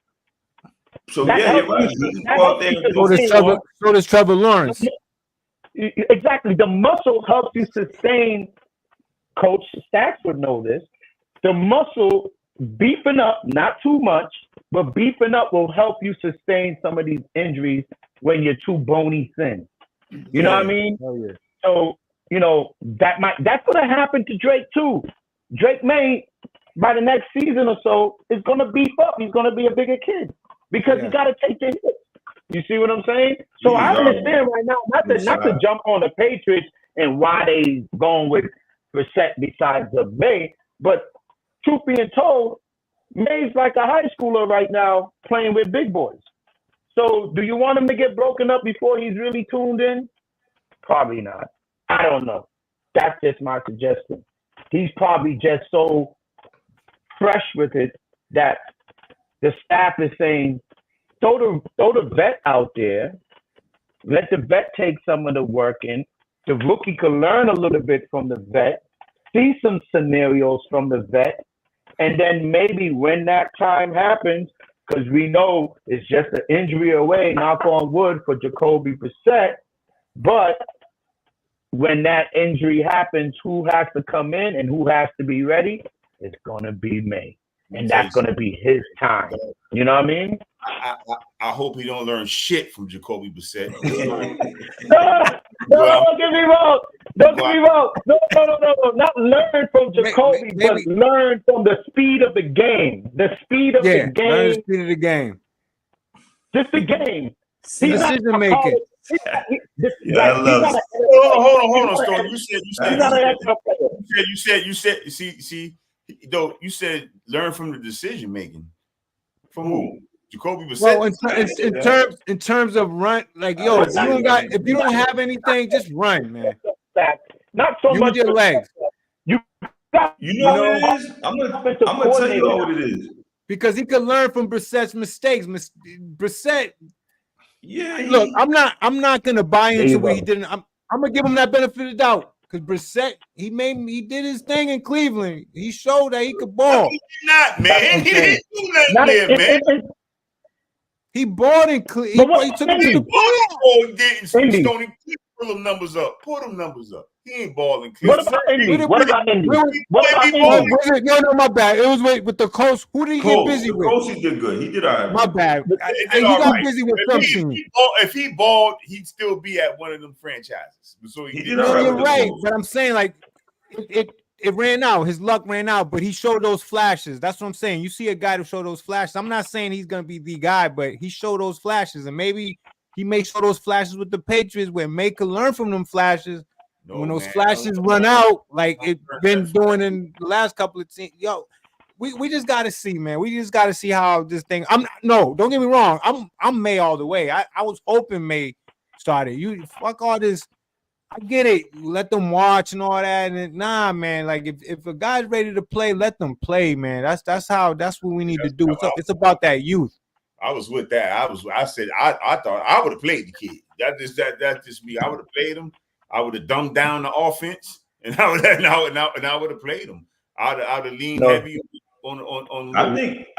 So you're right. So does Trevor Lawrence. Exactly. The muscle helps you sustain. Coach Stacks would know this. The muscle beefing up, not too much, but beefing up will help you sustain some of these injuries when you're too bony thin. You know what I mean? Oh, yeah. So, you know, that's gonna happen to Drake too. Drake may, by the next season or so, is gonna beef up. He's gonna be a bigger kid because he's gotta take the hits. You see what I'm saying? So I understand right now, not to jump on the Patriots and why they going with Brissett besides the May, but truth being told, May's like a high schooler right now playing with big boys. So do you want him to get broken up before he's really tuned in? Probably not. I don't know. That's just my suggestion. He's probably just so fresh with it that the staff is saying, throw the vet out there, let the vet take some of the work in. The rookie can learn a little bit from the vet, see some scenarios from the vet, and then maybe when that time happens, because we know it's just an injury away, knock on wood, for Jacoby Brissett, but when that injury happens, who has to come in and who has to be ready? It's going to be May. And that's going to be his time. You know what I mean? I hope he don't learn shit from Jacoby Brissett. No, don't get me wrong. Don't get me wrong. No. Not learn from Jacoby, but learn from the speed of the game. The speed of the game. Learn the speed of the game. Just the game. Decision making. I love it. Hold on, Stone. You said learn from the decision making. From who? Jacoby Brissett. Well, in terms of run, like if you don't have anything, just run, man. Not so much your legs. You know what it is? I'm gonna tell you what it is. Because he could learn from Brissett's mistakes. Brissett. Yeah. Look, I'm not gonna buy into what he did. I'm gonna give him that benefit of the doubt. Because Brissett, he did his thing in Cleveland. He showed that he could ball. He did not, man. He didn't do nothing there, man. He balled in Cleveland. He took him to the Stoney, pull them numbers up. Pull them numbers up. He ain't balling. What about Indy? No, my bad. It was with the Colts. Who did he get busy with? Colts, he did good. He did all right. My bad. He got busy with some teams. If he balled, he'd still be at one of them franchises. So he did all right. You're right, but I'm saying like it ran out. His luck ran out, but he showed those flashes. That's what I'm saying. You see a guy to show those flashes. I'm not saying he's gonna be the guy, but he showed those flashes, and maybe he may show those flashes with the Patriots, where May could learn from them flashes. When those flashes run out, like it's been doing in the last couple of teams, we just got to see, man. We just got to see how this thing. Don't get me wrong. I'm May all the way. I was hoping May started. You fuck all this. I get it. Let them watch and all that. And nah, man. Like if a guy's ready to play, let them play, man. That's what we need to do. It's about that youth. I was with that. I thought I would have played the kid. That's just me. I would have played him. I would have dumbed down the offense, and I would have played him. I would have leaned heavy on.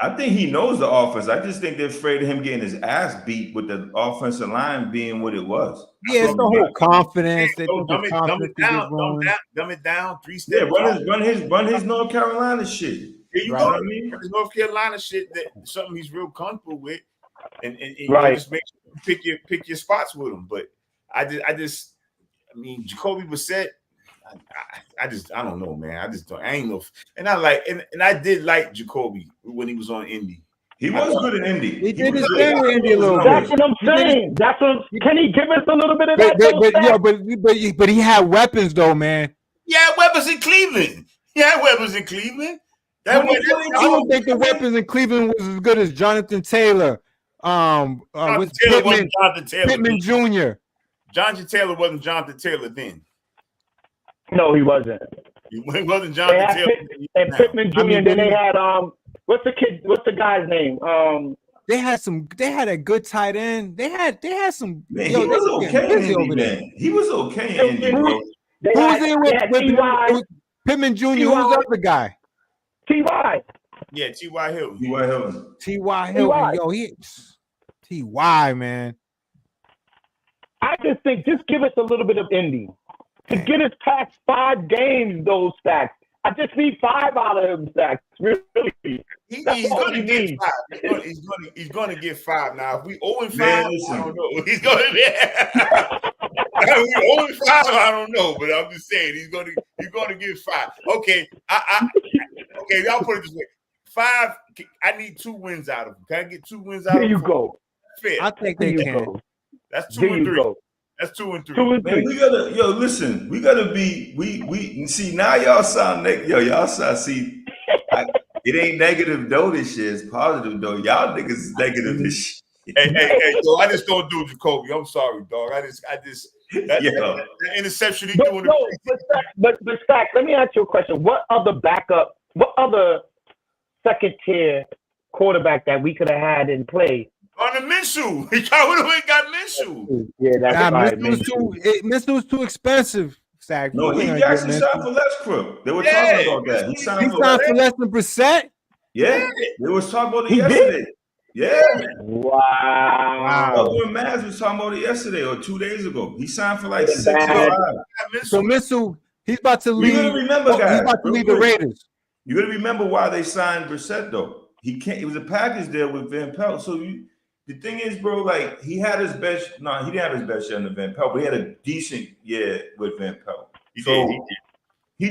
I think he knows the offense. I just think they're afraid of him getting his ass beat with the offensive line being what it was. Yeah, it's the whole confidence. Dumb it down. 3 steps. Yeah, run his North Carolina shit. There you go. I mean, his North Carolina shit, something he's real comfortable with, and just make sure you pick your spots with him. But I mean, Jacoby Brissett, I don't know, man. I ain't know. And I did like Jacoby when he was on Indy. He was good in Indy. He did his thing with Indy a little bit. That's what I'm saying. Can he give us a little bit of that? But he had weapons though, man. He had weapons in Cleveland. I don't think the weapons in Cleveland was as good as Jonathan Taylor. Pittman Jr. Jonathan Taylor wasn't Jonathan Taylor then. No, he wasn't. It wasn't They Jonathan had Taylor. and Pittman Jr. I mean, and then they had what's the guy's name? They had a good tight end. They had some. Man, Yo, he they was was getting okay in busy Indy, over there. man. He was okay in Indy, bro. They Who was had, in they had with T.Y. it was Pittman Jr.? Who was the other guy? T.Y. Yeah, T.Y. Hilton. T.Y. Hilton. T.Y. Hilton. Yo, T.Y. man. I just think just give us a little bit of Indy to get us past 5 games. Those sacks. I just need 5 out of them sacks. Really, He's all going to you get need. 5. He's going to get 5. Now, if we 0-5, Man, I listen. don't know. He's going to if we 0-5, I don't know. But I'm just saying he's going to get 5. Okay, okay. I'll put it this way: 5. I need 2 wins out of him. Can I get 2 wins out of him? There you go. Fair. I think they can. Go. That's 2 There and you 3. go. That's 2 and 3. 2 and 3. Man, we gotta listen. We gotta be we see now. Y'all sound y'all sound see. It ain't negative though. This shit is positive though. Y'all niggas is negative this shit. Hey, so I just don't do Jacoby. I'm sorry, dog. That interception he doing. No, but Stack, let me ask you a question. What other second tier quarterback that we could have had in play? On the Minshew. He got Minshew. Yeah, that's right. Minshew was too expensive. Zach. No, he actually signed for less, Crook. They were talking about that. He signed for less than percent. Yeah, they was talking about it yesterday. Yeah. Wow. Maz was talking about it yesterday or 2 days ago. He signed for like 6 or 5. So Minshew, he's about to leave. You gotta remember, guys. He's about to leave the Raiders. You gotta remember why they signed Brissett though. He can't. It was a package deal with Van Pelt. So the thing is, bro, like he had his best. No, he didn't have his best year under Van Pelt, but he had a decent year with Van Pelt. He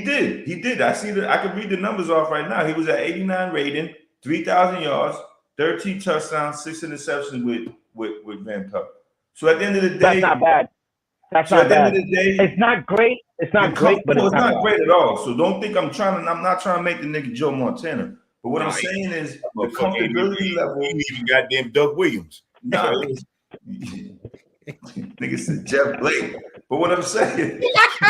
did. I see that. I can read the numbers off right now. He was at 89 rating, 3,000 yards, 13 touchdowns, 6 interceptions with Van Pelt. So at the end of the day, that's not bad. That's not bad. It's not great. It's not great, but it's not great at all. So don't think I'm not trying to make the nigga Joe Montana. But what I'm saying is the comfortability level. He even goddamn Doug Williams. Nah, nigga said Jeff Blake. But what I'm saying,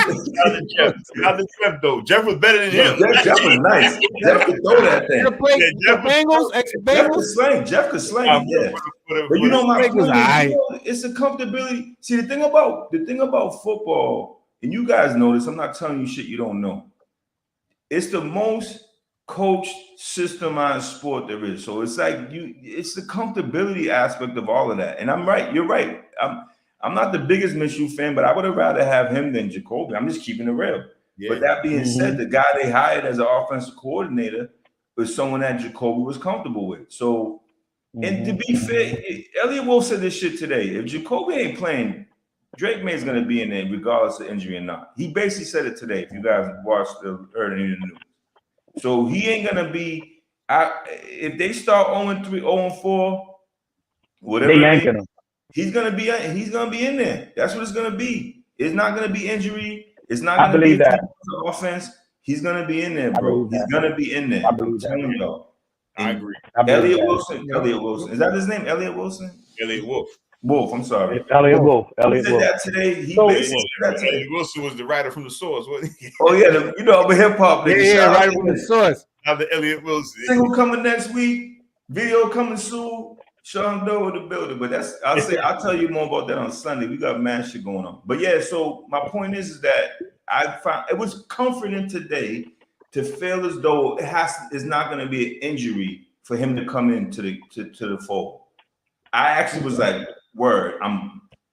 Not the Jeff though. Jeff was better than him. Jeff was nice. Jeff could throw that thing. Jeff could slang. Yeah. But you know my point is, it's a comfortability. See the thing about football, and you guys know this. I'm not telling you shit you don't know. It's the most coached, systemized sport there is. So it's like it's the comfortability aspect of all of that. And I'm right. You're right. I'm not the biggest Minshew fan, but I would have rather have him than Jacoby. I'm just keeping it real. Yeah. But that being said, the guy they hired as an offensive coordinator was someone that Jacoby was comfortable with. So, and to be fair, Elliott Wolf said this shit today. If Jacoby ain't playing, Drake May's going to be in there regardless of injury or not. He basically said it today, if you guys heard any of the news. So he ain't going to be if they start 0-3, 0-4, whatever they yanking him. He's gonna be in there. That's what it's gonna be. It's not gonna be injury. It's not gonna be offense. He's gonna be in there, bro. He's gonna be in there. I'm telling y'all. I agree. Elliott Wilson. Is that his name? Elliott Wilson? Elliott Wolf. Wolf, I'm sorry. Elliott Wolf. He said that today. He basically said that today. Elliott Wilson was the writer from the source, wasn't he? Oh yeah, I'm a hip hop nigga. Yeah, right from the source. Now the Elliott Wilson. Single coming next week. Video coming soon. Sean Doe in the building, but I'll tell you more about that on Sunday. We got mad shit going on. But yeah, so my point is that I found it was comforting today to feel as though it's not going to be an injury for him to come into the fold. I actually was like, word,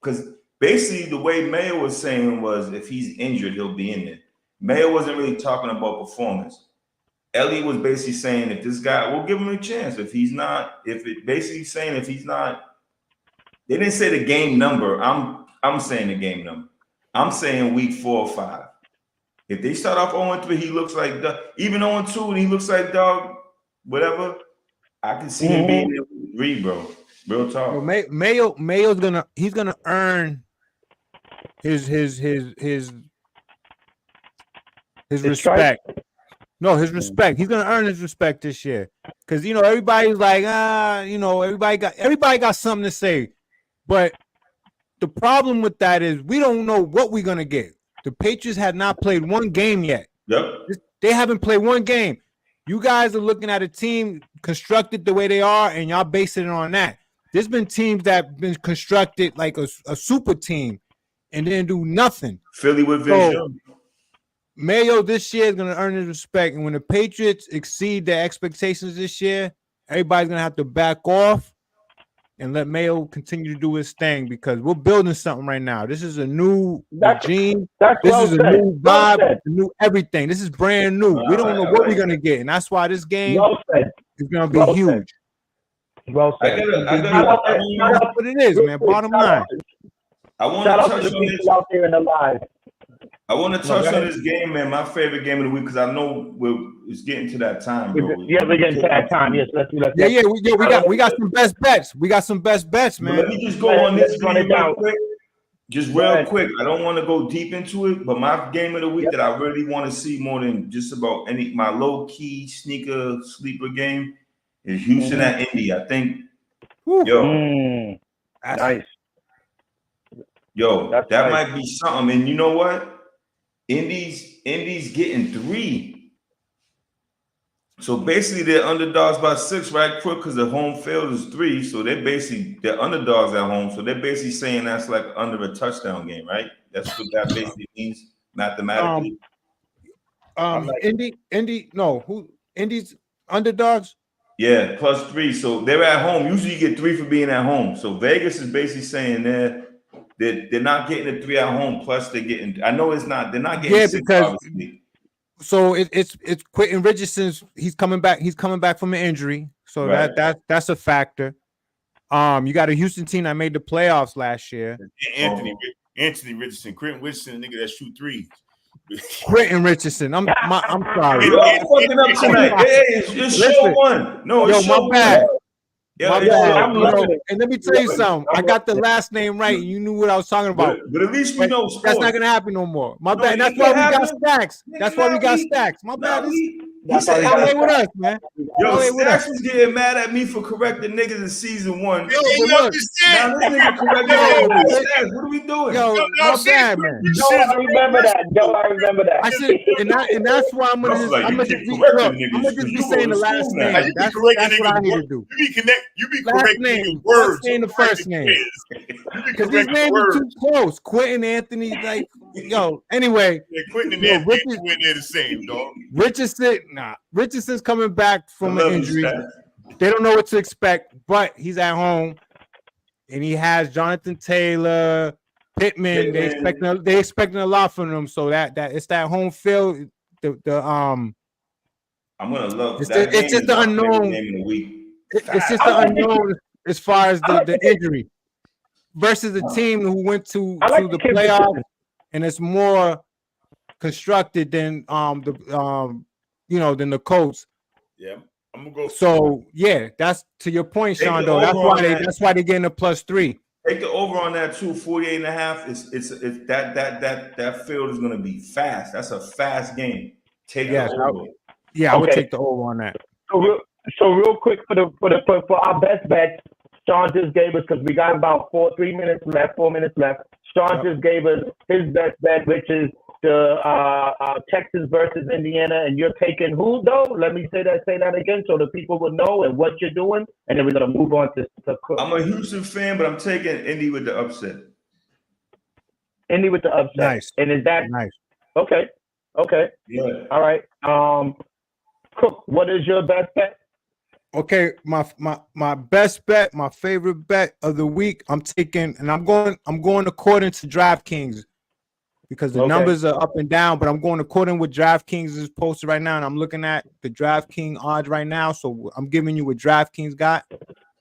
because basically the way Mayo was saying was if he's injured, he'll be in there. Mayo wasn't really talking about performance. Elliott was basically saying if this guy, we'll give him a chance. If he's not, they didn't say the game number. I'm saying the game number. I'm saying week 4 or 5. If they start off 0-3, he looks like even 0-2, and he looks like dog, whatever. I can see him being there with 3, bro. Real talk. Well, Mayo's gonna earn his respect. No, his respect. He's gonna earn his respect this year, because everybody's like, everybody got something to say, but the problem with that is we don't know what we're gonna get. The Patriots had not played one game yet. Yep. They haven't played one game. You guys are looking at a team constructed the way they are, and y'all basing it on that. There's been teams that have been constructed like a super team and didn't do nothing. Philly with vision. So, Mayo this year is going to earn his respect. And when the Patriots exceed their expectations this year, everybody's going to have to back off and let Mayo continue to do his thing because we're building something right now. This is a new regime. This is a new vibe, a new everything. This is brand new. We don't know what we're going to get. And that's why this game is going to be huge. Well said. That's what it is, man. Bottom line. I want to touch on this out there in the live. I want to touch on this game, man. My favorite game of the week because I know it's getting to that time, bro. Yeah, we're getting to that time. Yes, let's we got some best bets. We got some best bets, man. Let me just go on this game real quick. Just real quick. I don't want to go deep into it, but my game of the week that I really want to see more than just about my low key sneaker sleeper game is Houston at Indy. I think, nice. Yo, that might be something. And you know what? Indy's getting 3. So basically they're underdogs by 6 right quick because the home field is 3. So they're underdogs at home. So they're basically saying that's like under a touchdown game, right? That's what that basically means mathematically. Indy's underdogs? Yeah, +3. So they're at home. Usually you get 3 for being at home. So Vegas is basically saying they're not getting a 3 at home. Plus they're getting. I know it's not. They're not getting 6, because obviously. So it's Quentin Richardson's. He's coming back. He's coming back from an injury. So that's a factor. You got a Houston team that made the playoffs last year. Anthony Richardson, Quentin Richardson, nigga that shoot threes. Quentin Richardson. I'm sorry. You're fucking up tonight. Hey, it's show 1. No, it's show my bad. Yeah, and let me tell you something. I got the last name right. And you knew what I was talking about. But at least we know sports. That's not gonna happen no more. My bad. That's why we got stacks. That's why we got stacks. My bad. That's parlay with us, man. Yo, Stacks was getting mad at me for correcting niggas in season 1. Now this nigga correcting Stacks. What are we doing? Yo, my bad, man. I remember that. I should, and that's why I'm gonna just be saying the last name. That's what I need to do. You be correcting words. Saying the first name. Because these names are too close. Quentin, Anthony, like, yo. Anyway, Quentin and Anthony went there the same, dog. Richardson's coming back from an injury. They don't know what to expect, but he's at home, and he has Jonathan Taylor, Pittman. They expecting a lot from him. So that it's that home field. I'm gonna love. It's just the unknown. It's just the unknown as far as the injury versus the team who went to the playoffs, and it's more constructed than than the Colts. Yeah, I'm gonna go. So yeah, that's to your point, Sean. Though that's why they're getting a +3. Take the over on that too. 48.5. It's that field is gonna be fast. That's a fast game. Take the over. I would take the over on that. So real quick for our best bets, Sean just gave us, because we got about 4 minutes left. Sean just gave us his best bet, which is the Texas versus Indiana, and you're taking who though? Let me say that again so the people will know and what you're doing, and then we're gonna move on to Cook. I'm a Houston fan, but I'm taking Indy with the upset. Indy with the upset. Nice. And is that nice? Okay. Yeah. All right. Cook, what is your best bet? Okay, my best bet, my favorite bet of the week, I'm taking, and I'm going according to DraftKings because the numbers are up and down, but I'm going according with DraftKings is posted right now, and I'm looking at the DraftKings odds right now, so I'm giving you what DraftKings got.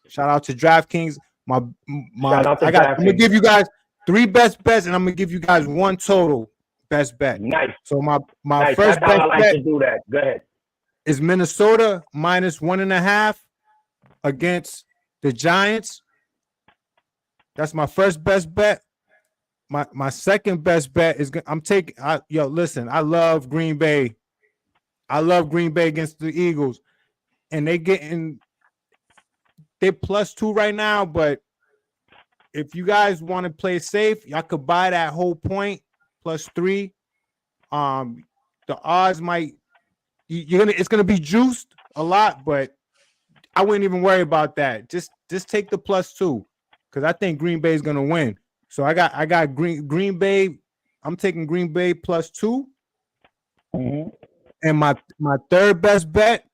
Shout out to DraftKings. I'm gonna give you guys 3 best bets, and I'm gonna give you guys 1 total best bet. Nice. So my nice. first That's best how I like bet to do that. Go ahead. Is Minnesota -1.5 against the Giants. That's my first best bet. My second best bet is I'm taking. Listen, I love Green Bay. I love Green Bay against the Eagles, and they're +2 right now. But if you guys want to play safe, y'all could buy that whole point +3. The the odds might it's gonna be juiced a lot, but I wouldn't even worry about that. Just take the +2 because I think Green Bay is gonna win. So I got Green Bay. I'm taking Green Bay +2. Mm-hmm. And my third best bet,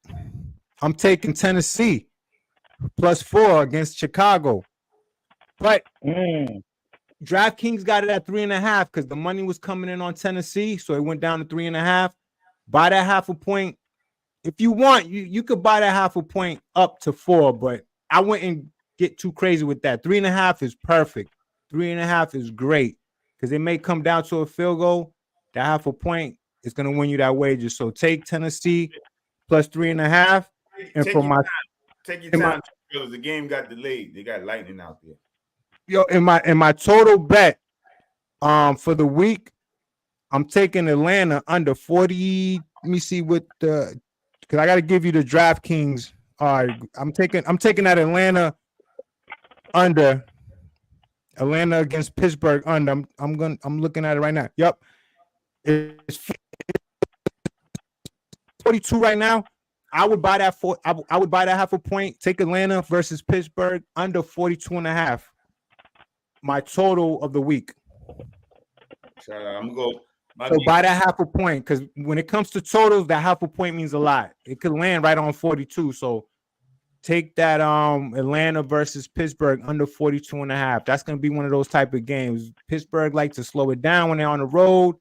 I'm taking Tennessee +4 against Chicago. But DraftKings got it at 3.5 because the money was coming in on Tennessee, so it went down to 3.5. Buy that half a point. If you want, you could buy that half a point up to 4, but I wouldn't get too crazy with that. 3.5 is perfect. 3.5 is great because it may come down to a field goal. That half a point is going to win you that wager. So take Tennessee +3.5. And take for my take your time because the game got delayed. They got lightning out there. in my total bet for the week, I'm taking Atlanta under 40. Let me see what the because I got to give you the DraftKings. All right, I'm taking that Atlanta under. Atlanta against Pittsburgh under. I'm looking at it right now. Yep. It's 42 right now. I would buy that I would buy that half a point. Take Atlanta versus Pittsburgh under 42.5. My total of the week. I'm gonna go. So buy that half a point because when it comes to totals, that half a point means a lot. It could land right on 42. So take that Atlanta versus Pittsburgh under 42.5. That's gonna be one of those type of games. Pittsburgh like to slow it down when they're on the road.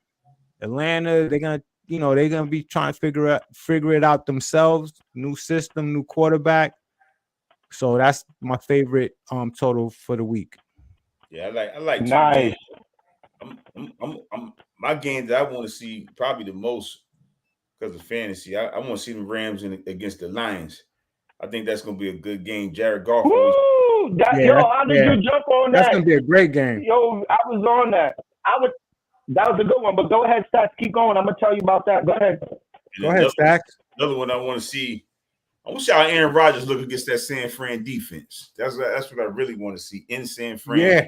Atlanta, they're gonna be trying to figure it out themselves. New system, new quarterback. So that's my favorite total for the week. Yeah, I like nice. I'm my game that I want to see probably the most because of fantasy. I want to see the Rams against the Lions. I think that's gonna be a good game. Jared Goff. Woo! How did you jump on that? That's gonna be a great game. Yo, I was on that. That was a good one, but go ahead, Stacks. Keep going. I'm gonna tell you about that. Go ahead. Go ahead, Stacks. Another one I want to see. I want to see how Aaron Rodgers look against that San Fran defense. That's what I really want to see in San Fran. Yeah,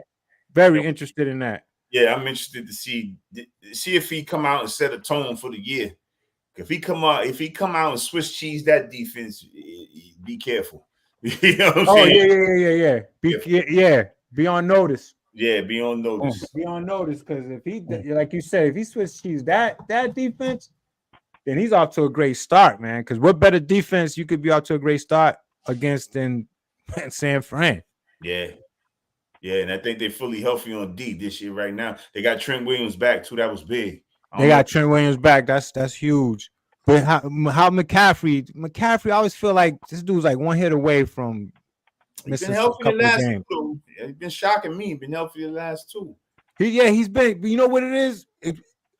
very interested in that. Yeah, I'm interested to see if he come out and set a tone for the year. If he come out and Swiss cheese that defense, be careful. You know what I'm saying? Yeah. Be on notice. Yeah, be on notice. Be on notice because if he, like you said, if he Swiss cheese that defense, then he's off to a great start, man. Because what better defense you could be off to a great start against than San Fran? Yeah. Yeah, and I think they're fully healthy on D this year right now. They got Trent Williams back too. That was big. They got Trent Williams back. That's huge. But how McCaffrey, I always feel like this dude's like one hit away from missing a couple of games. He's been shocking me. Been healthy the last two. He's been. You know what it is?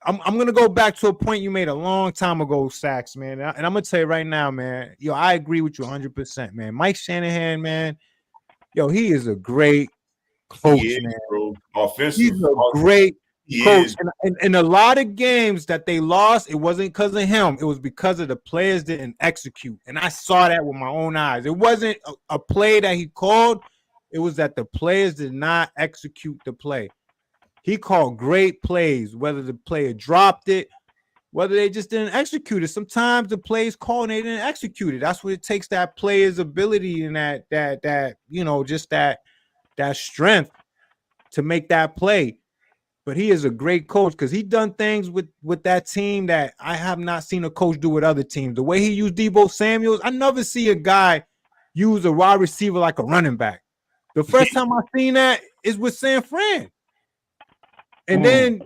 I'm gonna go back to a point you made a long time ago, Sachs, man. And I'm gonna tell you right now, man. Yo, I agree with you 100%, man. Mike Shanahan, man. Yo, he is a great coach, man. Bro. Offensive. He's a great coach. And in a lot of games that they lost, it wasn't because of him. It was because of the players didn't execute. And I saw that with my own eyes. It wasn't a play that he called. It was that the players did not execute the play. He called great plays, whether the player dropped it, whether they just didn't execute it. Sometimes the plays called and they didn't execute it. That's what it takes, that player's ability and that just that strength to make that play. But he is a great coach because he done things with that team that I have not seen a coach do with other teams. The way he used Deebo Samuels, I never see a guy use a wide receiver like a running back. The first time I seen that is with San Fran. And then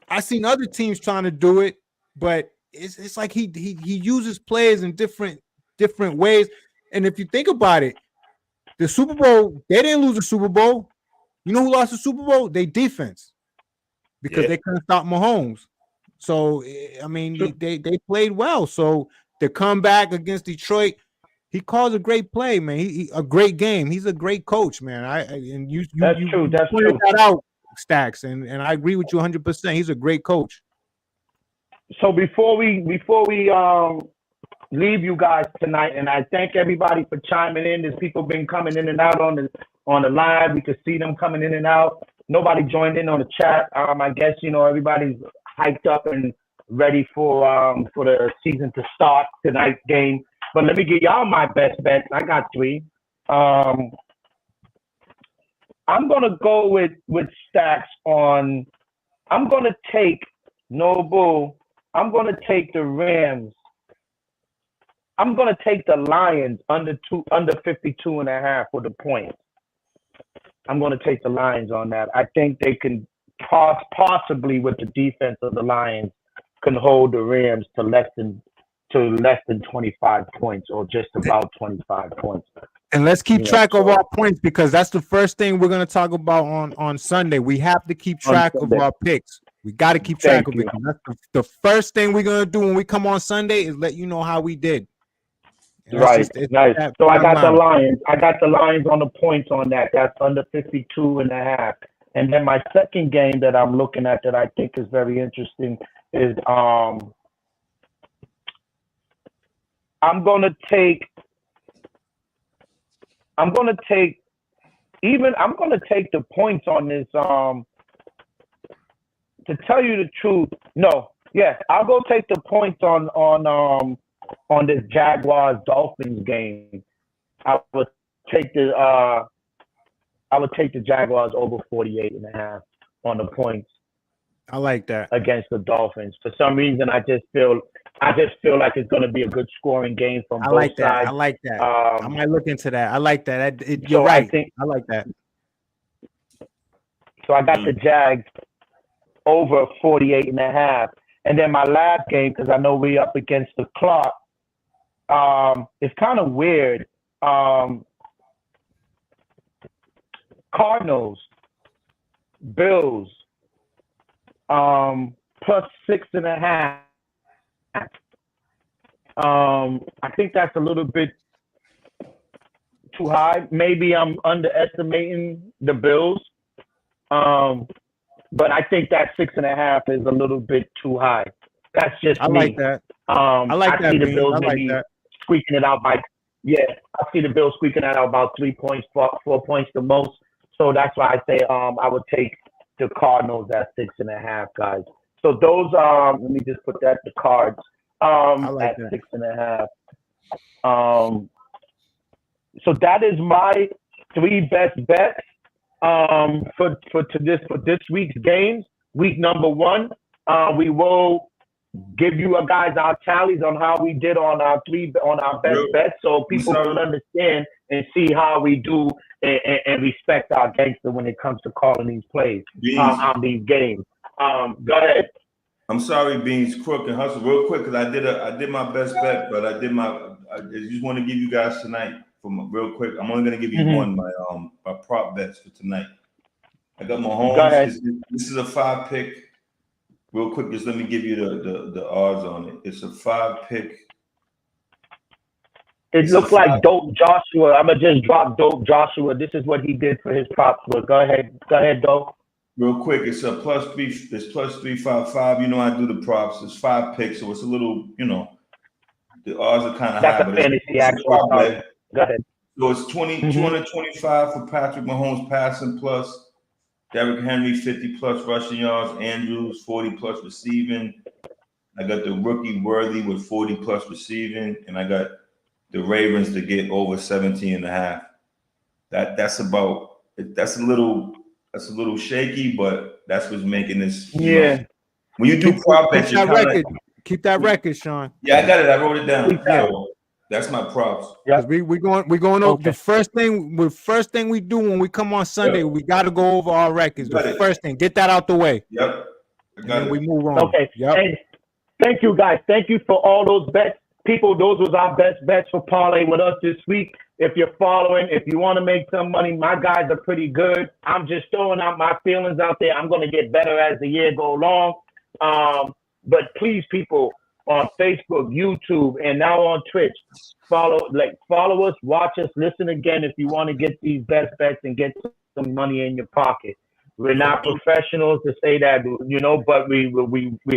I seen other teams trying to do it, but it's like he uses players in different ways. And if you think about it, the Super Bowl, they didn't lose the Super Bowl. You know who lost the Super Bowl? They defense. Because they couldn't stop Mahomes. So I mean, they played well. So the comeback against Detroit, he calls a great play, man. He a great game. He's a great coach, man. You pointed that out, Stacks, and I agree with you 100%. He's a great coach. So before we leave you guys tonight, and I thank everybody for chiming in. There's people been coming in and out on the live. We could see them coming in and out. Nobody joined in on the chat. I guess everybody's hyped up and ready for the season to start, tonight's game. But let me give y'all my best bets. I got 3. I'm gonna go with stacks on. I'm gonna take Noble. I'm gonna take the Rams. I'm gonna take the Lions under 52.5 for the points. I'm gonna take the Lions on that. I think they can possibly, with the defense of the Lions, can hold the Rams to less than 25 points, or just about 25 points. And let's keep track of our points, because that's the first thing we're going to talk about on Sunday. We have to keep track of our picks. We got to keep track of it. That's the first thing we're going to do when we come on Sunday is let you know how we did. Right. Nice. So I got the Lions. I got the Lions on the points on that. That's under 52.5. And then my second game that I'm looking at that I think is very interesting is I'm gonna take the points on this. To tell you the truth, I'll go take the points on this Jaguars Dolphins game. I would take the Jaguars over 48.5 on the points. I like that against the Dolphins. For some reason, I just feel like it's going to be a good scoring game from both sides. I like that. I might look into that. I like that. You're right. I like that. So I got the Jags over 48.5. And then my last game, because I know we're up against the clock, it's kind of weird. Cardinals, Bills, plus 6.5. I think that's a little bit too high. Maybe I'm underestimating the Bills. But I think that 6.5 is a little bit too high. That's just me. I like that. I see the Bills maybe squeaking it out by, I see the Bills squeaking it out about 3 points, 4 points the most. So that's why I say I would take the Cardinals at 6.5, guys. So those let me just put that the Cards at 6.5. So that is my 3 best bets for this week's games. Week number 1, we will give you guys our tallies on how we did on our best bets, so people can understand and see how we do and respect our gangster when it comes to calling these plays on these games. Go ahead. I'm sorry, Beans, Crook and Hustle, real quick, because I did my best bet, but I just want to give you guys tonight real quick. I'm only gonna give you one, my prop bets for tonight. I got my Mahomes. This is a 5-pick. Real quick, just let me give you the odds on it. It's a 5-pick. It looks like Dope Joshua. I'm gonna just drop Dope Joshua. This is what he did for his props. But go ahead, Dope. Real quick, it's a +3. It's +355. You know I do the props. It's 5 picks, so it's a little, the odds are kind of high. That's a fantasy action. Go ahead. So it's 225 for Patrick Mahomes passing plus. Derrick Henry 50 plus rushing yards. Andrews 40 plus receiving. I got the rookie Worthy with 40 plus receiving, and I got the Ravens to get over 17.5. That's a little shaky, but that's what's making this. When you do prop bets, keep that record, Sean. Yeah, I got it. I wrote it down. So that's my props. Yeah, we're going over the first thing we do when we come on Sunday. We got to go over our records. The first thing, get that out the way. Yep. And we move on. Okay. Yep. And thank you, guys. Thank you for all those bets. People, those was our best bets for Parlay with us this week. If you're following, if you want to make some money, my guys are pretty good. I'm just throwing out my feelings out there. I'm going to get better as the year go along. But please, people, on Facebook, YouTube, and now on Twitch, follow us, watch us, listen again if you want to get these best bets and get some money in your pocket. We're not professionals to say that, but we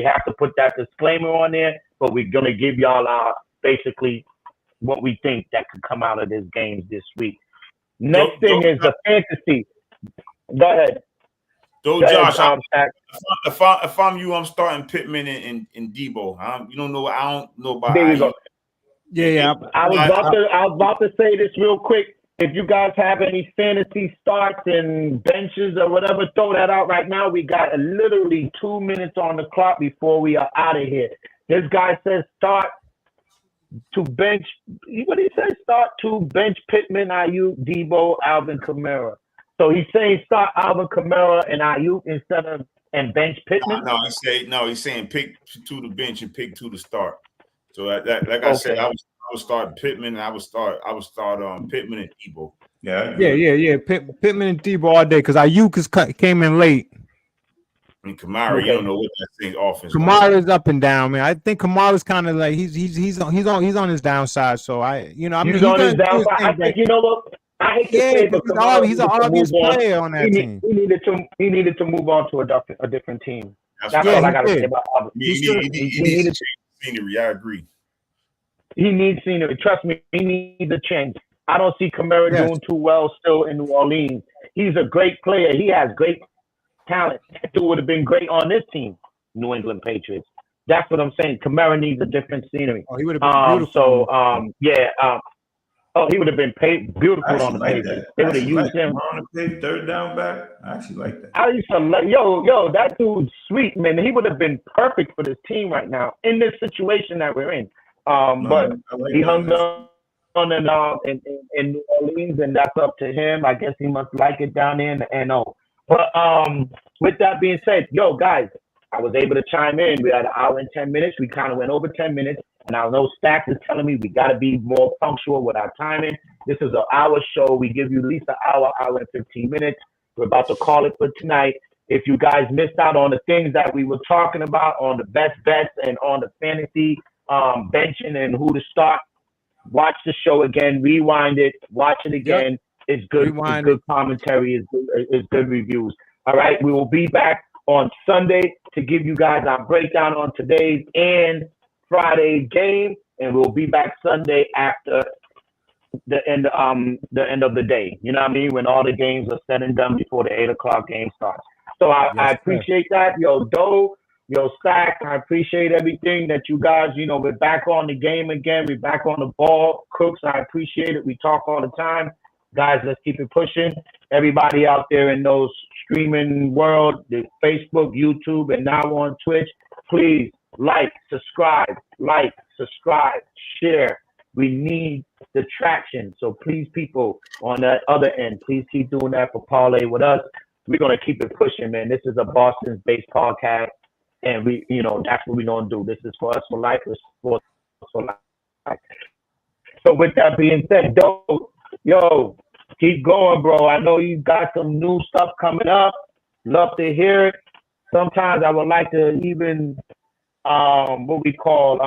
have to put that disclaimer on there. But we're gonna give y'all our basically what we think that could come out of this game this week. Next thing is the fantasy. Go ahead. Though, Josh, if I'm you, I'm starting Pittman and Debo. You don't know. I don't know about. There you go. Yeah. I was about to say this real quick. If you guys have any fantasy starts and benches or whatever, throw that out right now. We got literally 2 minutes on the clock before we are out of here. This guy says start to bench. What did he say? Start to bench Pittman, Ayuk, Debo, Alvin Kamara. So he's saying start Alvin Kamara and Ayuk instead of and bench Pittman. He's saying pick to the bench and pick to the start. So like I said, I would start Pittman and I would start Pittman and Debo. Yeah. Pittman and Debo all day because Ayuk came in late. And Kamara, you don't know what that thing offense. Kamara's up and down, man. I think Kamara's kind of like he's on his downside. So he's on his downside. I think you know what. I hate to say, but he's an obvious player on that team. He needed to move on to a different team. That's all I got to say about Auburn. He needs scenery. I agree. He needs scenery. Trust me, he needs a change. I don't see Kamara doing too well still in New Orleans. He's a great player. He has great talent. It would have been great on this team, New England Patriots. That's what I'm saying. Kamara needs a different scenery. Oh, he would have been beautiful. He would have been beautiful on the Patriots. They would have used him on the page, third down back. I actually like that. I used to yo, that dude's sweet, man. He would have been perfect for this team right now in this situation that we're in. But he hung on in New Orleans, and that's up to him. I guess he must like it down there in the NO. But with that being said, guys, I was able to chime in. We had an hour and 10 minutes. We kind of went over 10 minutes. And I know Stack is telling me we got to be more punctual with our timing. This is an hour show. We give you at least an hour and 15 minutes. We're about to call it for tonight. If you guys missed out on the things that we were talking about on the best bets and on the fantasy benching and who to start, watch the show again, rewind it, watch it again. Yep. It's good. It's good commentary. It's good reviews. All right. We will be back on Sunday to give you guys our breakdown on today's and Friday game, and we'll be back Sunday after the end of the day. You know what I mean? When all the games are said and done before the 8 o'clock game starts. So I appreciate that. Doe, Stack, I appreciate everything that you guys, we're back on the game again. We're back on the ball. Crooks, I appreciate it. We talk all the time. Guys, let's keep it pushing. Everybody out there in those streaming world, the Facebook, YouTube, and now on Twitch, please, subscribe, share. We need the traction. So please, people on that other end, please keep doing that for Parlay with us. We're going to keep it pushing, man. This is a Boston-based podcast, and that's what we're going to do. This is for us for life. It's for us for life. So with that being said, keep going, bro. I know you got some new stuff coming up. Love to hear it. Sometimes I would like to even what we call,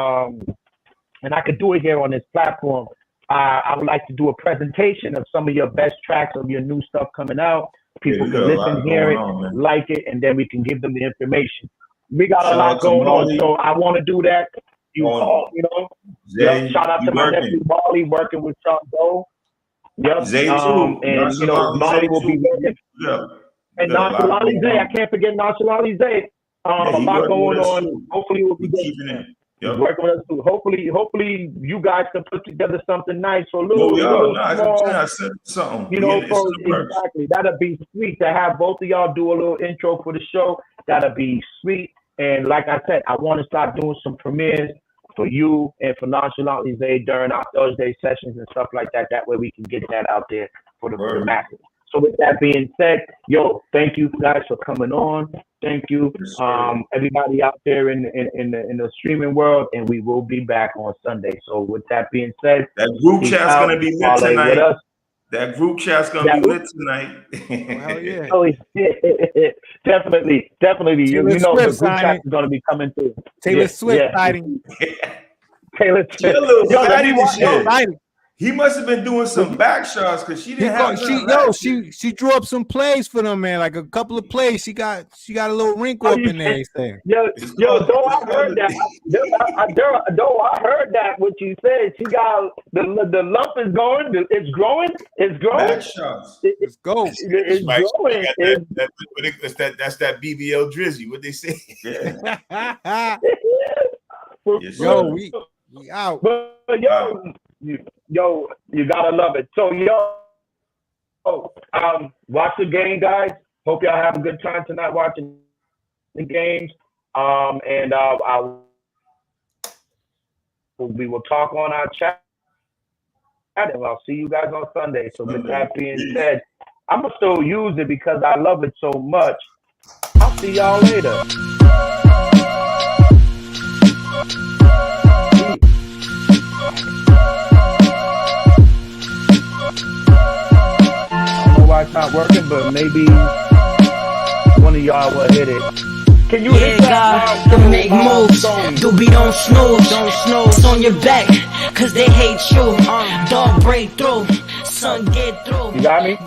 and I could do it here on this platform. I would like to do a presentation of some of your best tracks of your new stuff coming out. People can listen, hear it, like it, and then we can give them the information. We got a lot going on, so I want to do that. Shout out to my nephew Molly, working with Sean Doe. Yep. Zay too. And Molly will be working. Yeah. And Nonchalantly Zay, I can't forget Nonchalantly Zay. A lot going on. Hopefully we'll be good. Working with us too. Hopefully you guys can put together something nice for I said something. Exactly. That'll be sweet to have both of y'all do a little intro for the show. That'll be sweet. And like I said, I want to start doing some premieres for you and for Nonchalantly Zay during our Thursday sessions and stuff like that. That way we can get that out there for the masses. So with that being said, thank you guys for coming on. Thank you, everybody out there in the streaming world, and we will be back on Sunday. So with that being said, that group chat's gonna be lit tonight. That group chat's gonna be lit tonight. Hell yeah! Oh, yeah. Definitely. The group chat is gonna be coming through. Taylor Swift fighting. Taylor Swift. He must have been doing some back shots because she didn't have. She drew up some plays for them, man. Like a couple of plays. She got a little wrinkle up in there. Though I heard that. Though I heard that what you said. She got the lump is going. It's growing. It's growing. Back shots. Let's go. It's growing. That's that BBL Drizzy. What they say? Yeah. Yo, we out. But yo, you gotta love it. So watch the game, guys. Hope y'all have a good time tonight watching the games. We will talk on our chat, and I'll see you guys on Sunday. So with that being said, I'm gonna still use it because I love it so much. I'll see y'all later. Why it's not working, but maybe one of y'all will hit it. Can you hit that? To make moves, Doobie don't snooze, it's on your back, cause they hate you. Dog break through, son get through. You got me?